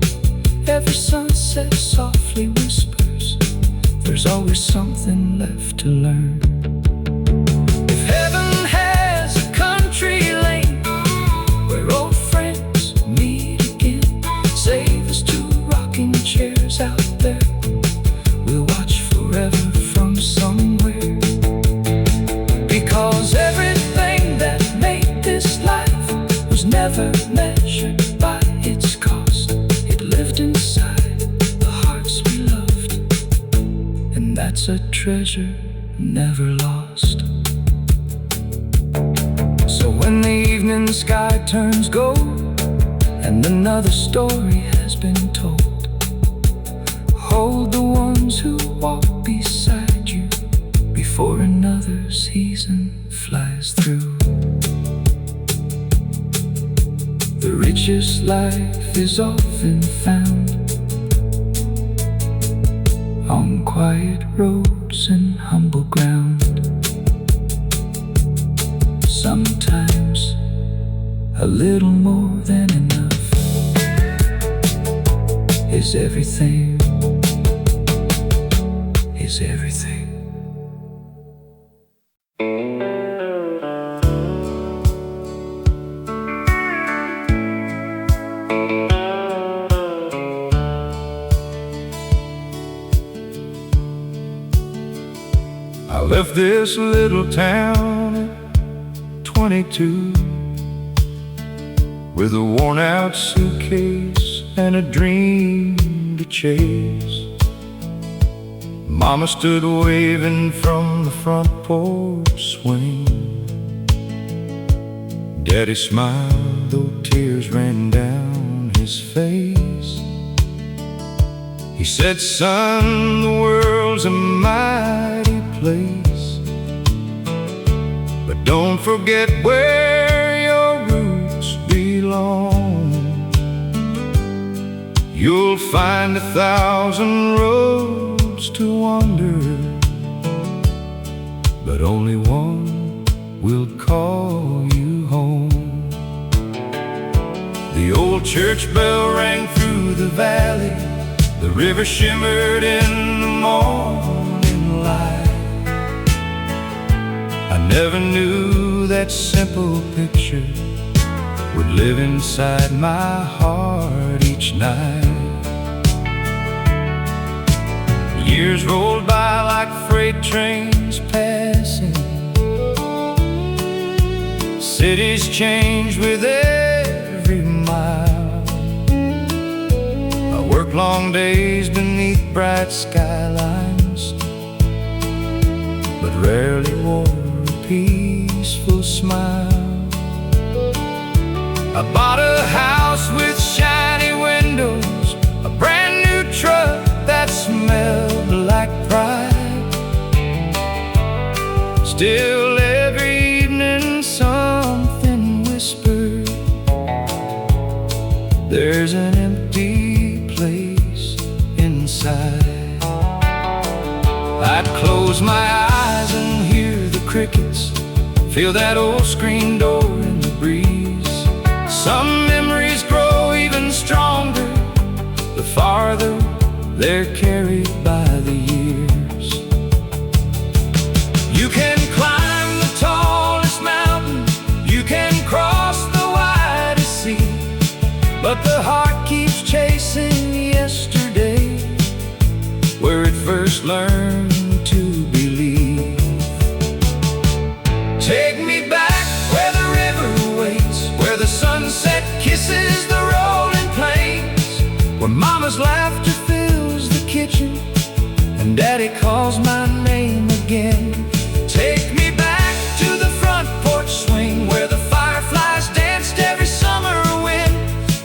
every sunset softly whispers, there's always something left to learn. If heaven has a country lane where old friends meet again, save us two rocking chairs out there, we'll watch forever from somewhere. Because everything that made this life was never measured by its cost. It lived inside the hearts we loved, and that's a treasure never lost. So when the evening sky turns gold and another story has been told, hold the ones who walk beside you before another season flies through. The richest life is often found on quiet roads and humble ground. Sometimes a little more than enough is everything, is everything. left this little town at 22 with a worn-out suitcase and a dream to chase. Mama stood waving from the front porch swing. Daddy smiled, though tears ran down his face. He said, "Son, the world's a mighty place, but don't forget where your roots belong. You'll find 1,000 roads to wander, but only one will call you home." The old church bell rang through the valley, the river shimmered in the morning light. I never knew that simple picture would live inside my heart each night. Years rolled by like freight trains passing. Cities change with every mile. I work long days beneath bright skylines, but rarely wore a peaceful smile. I bought a house with shiny windows, a brand new truck that smelled like pride. Still every evening something whispered, "There's an empty place inside." I'd close my eyes and hear the crickets, feel that old screen door in the breeze. Some memories grow even stronger the farther they're carried by the years. You can climb the tallest mountain, you can cross the widest sea, but the heart keeps chasing yesterday, where it first learned to believe. Take me back where the river waits, where the sunset kisses the rolling plains, where mama's laughter fills the kitchen and daddy calls my name again. Take me back to the front porch swing, where the fireflies danced every summer wind,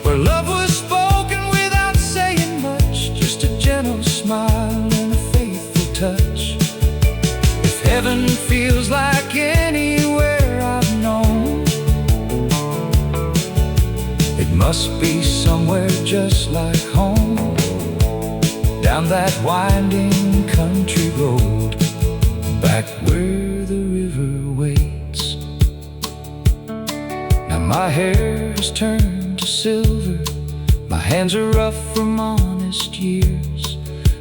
where love was spoken without saying much, just a gentle smile and a faithful touch. If heaven feels like anywhere I've known, it must be somewhere just like home, down that winding country road, back where the river waits. Now my hair has turned to silver, my hands are rough from honest years.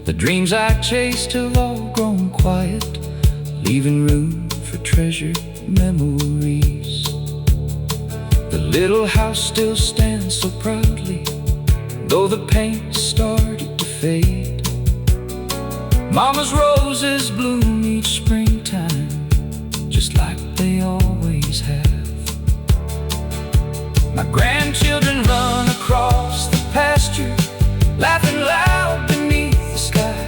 The dreams I chased have all grown quiet, leaving room for treasured memories. The little house still stands so proudly, though the paint started to fade. Mama's roses bloom each springtime, just like they always have. My grandchildren run across the pasture, laughing loud beneath the sky.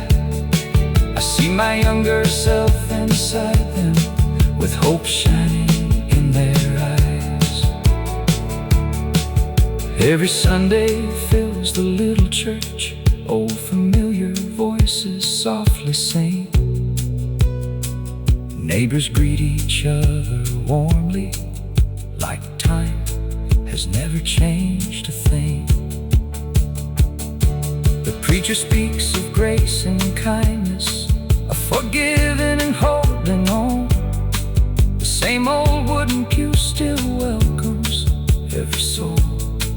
I see my younger self inside them, with hope shining in their eyes. Every Sunday fills the little church, old familiar voices softly sing. Neighbors greet each other warmly, like time has never changed a thing. The preacher speaks of grace and kindness, of forgiving and holding on. The same old wooden pew still welcomes every soul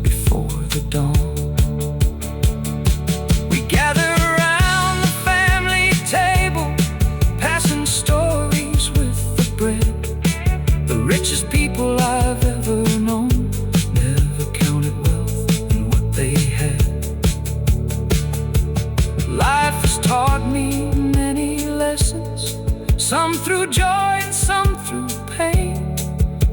before the dawn. We gather around the family table, passing stories with the bread. The richest people I've ever known never counted wealth in what they had. Life has taught me many lessons, some through joy,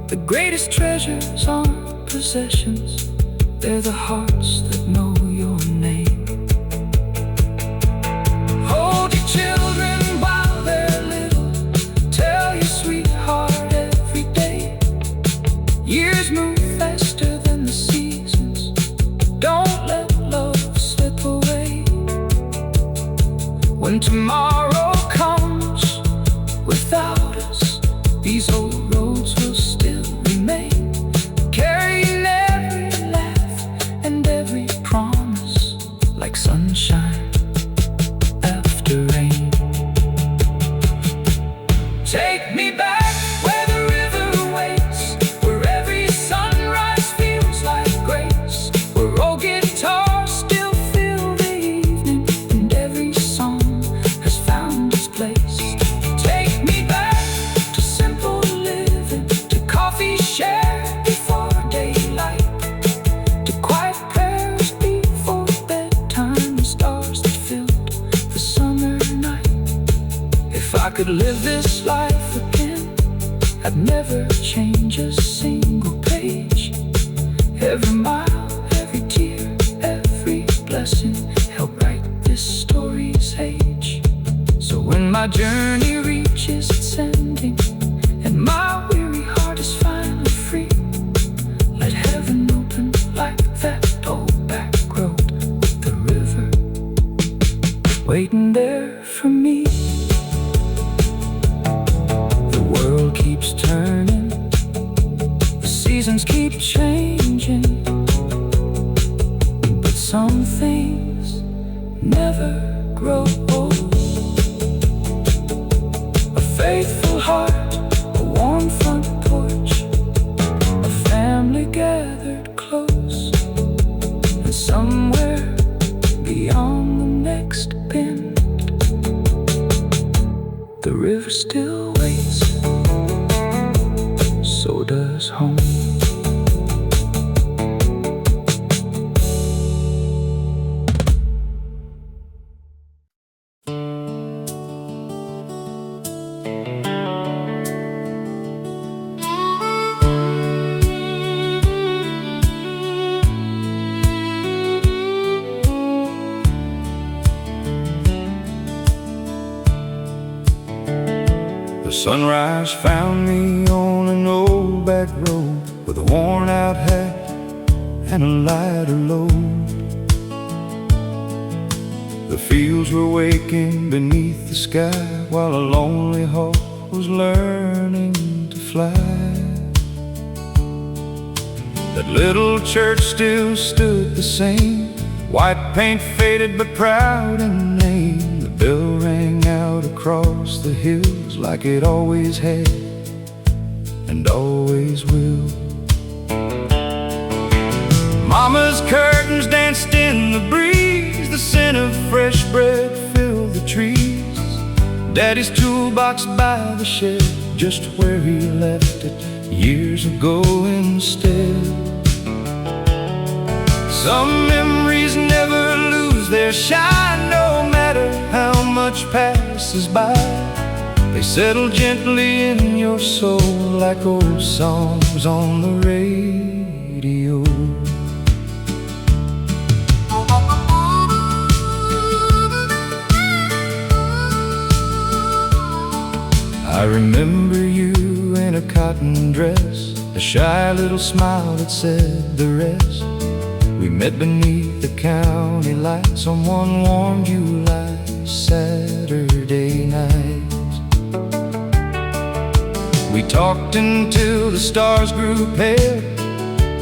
The greatest treasures aren't possessions, they're the hearts that know your name. Hold your children while they're little, tell your sweetheart every day. Years move faster than the seasons, don't let love slip away. When tomorrow comes without us, these old roads will still remain, carrying every laugh and every promise like sunshine after rain. Take me back where the river waits, where every sunrise feels like grace, where old guitars still fill the evening and every song has found its place. Take me back to simple living, to coffee shared before daylight, to quiet prayers before bedtime, and stars that filled the summer night. If I could live this life again, I'd never change a single page. Every mile, every tear, every blessing help write this story's age. So when my journey reaches its ending and my weary heart is finally free, let heaven open like that old back road with the river waiting there for me. The world keeps turning, the seasons keep changing, but some things never grow old. A faithful heart, a warm front porch, a family gathered close, and somewhere beyond the next bend, the river still waits, so does home. The sunrise found me on an old back road with a worn out hat and a lighter load. The fields were waking beneath the sky while a lonely hawk was learning to fly. That little church still stood the same, white paint faded but proud in name. The bell rang out across the hills like it always had and always will. Mama's curtains danced in the breeze, the scent of fresh bread filled the trees. Daddy's toolbox by the shed, just where he left it years ago instead. Some memories never lose their shine, no matter how much passes by. They settle gently in your soul like old songs on the radio. I remember you in a cotton dress, a shy little smile that said the rest. We met beneath the county lights on one warm July Saturday night. We talked until the stars grew pale,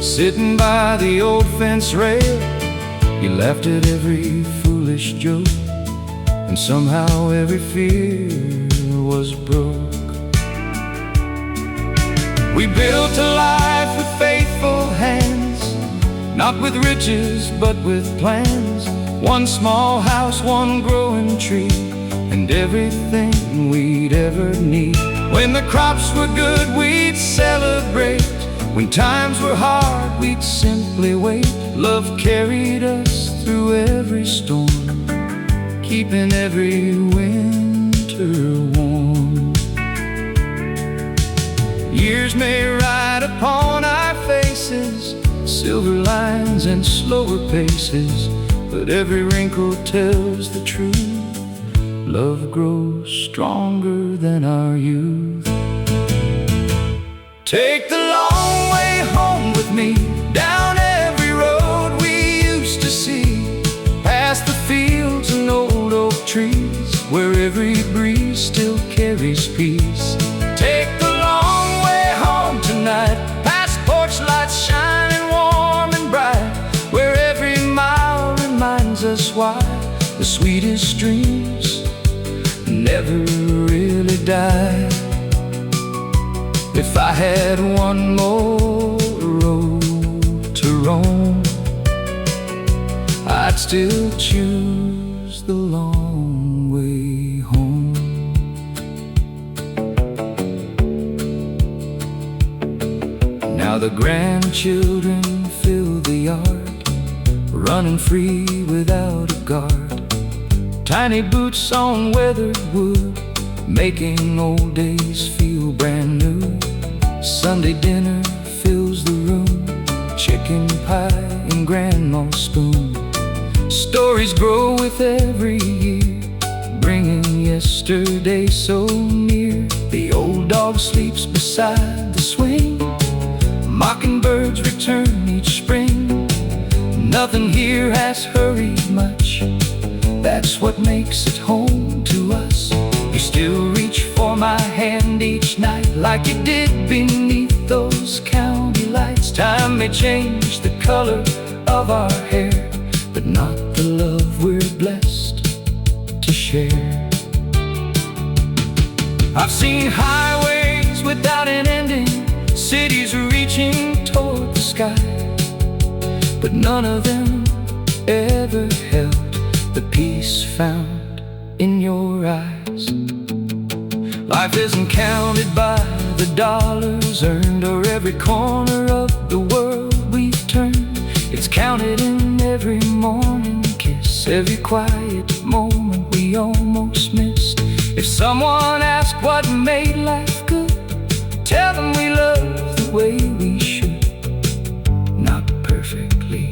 sitting by the old fence rail. You laughed at every foolish joke, and somehow every fear was broke. We built a life with faithful hands, not with riches but with plans. One small house, one growing tree, and everything we'd ever need. When the crops were good, we'd celebrate. When times were hard, we'd simply wait. Love carried us through every storm, keeping every winter warm. Years may rise light upon our faces, silver lines and slower paces, but every wrinkle tells the truth. Love grows stronger than our youth. Take the long way home with me, down every road we used to see, past the fields and old oak trees, where every breeze still carries peace. Take the long way home tonight, past porch lights shining warm and bright, where every mile reminds us why the sweetest dreams never really die. If I had one more road to roam, I'd still choose the long way home. Now the grandchildren fill the yard, running free without a guard. Tiny boots on weathered wood, making old days feel brand new. Sunday dinner fills the room, chicken pie in grandma's spoon. Stories grow with every year, bringing yesterday so near. The old dog sleeps beside the swing, mockingbirds return each spring. Nothing here has hurried much, that's what makes it home to us. You still reach for my hand each night, like you did beneath those county lights. Time may change the color of our hair, but not the love we're blessed to share. I've seen highways without an ending, cities reaching toward the sky, but none of them ever held the peace found in your eyes. Life isn't counted by the dollars earned or every corner of the world we've turned. It's counted in every morning kiss, every quiet moment we almost missed. If someone asked what made life good, tell them we love the way we should. Not perfectly,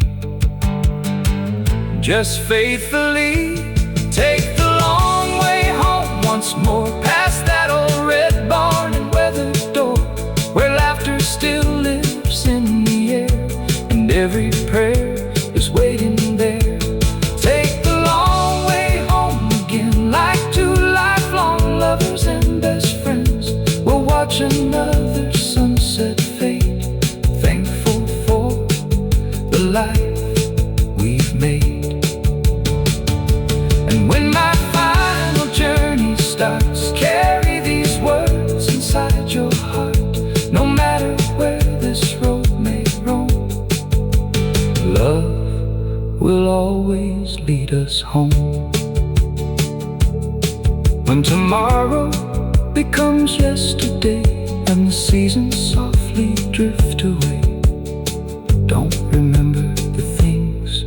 just faithfully. Take the long way home once more, past that old red barn and weathered door, where laughter still lives in the air, and every prayer is waiting there. Take the long way home again, like two lifelong lovers and best friends. We'll watch another sunset fade, thankful for the life we've made. And when my final journey starts, carry these words inside your heart. No matter where this road may roam, love will always lead us home. When tomorrow becomes yesterday and the seasons softly drift away, don't remember the things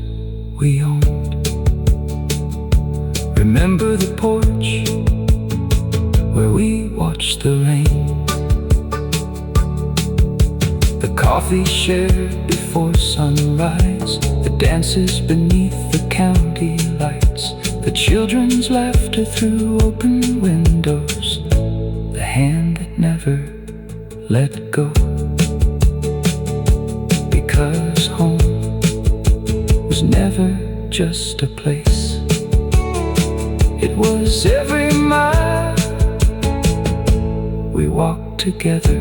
we owned. Remember the porch where we watched the rain, the coffee shared before sunrise, the dances beneath the county lights, the children's laughter through open windows, the hand that never let go. Because home was never just a place, it was every mile we walked together.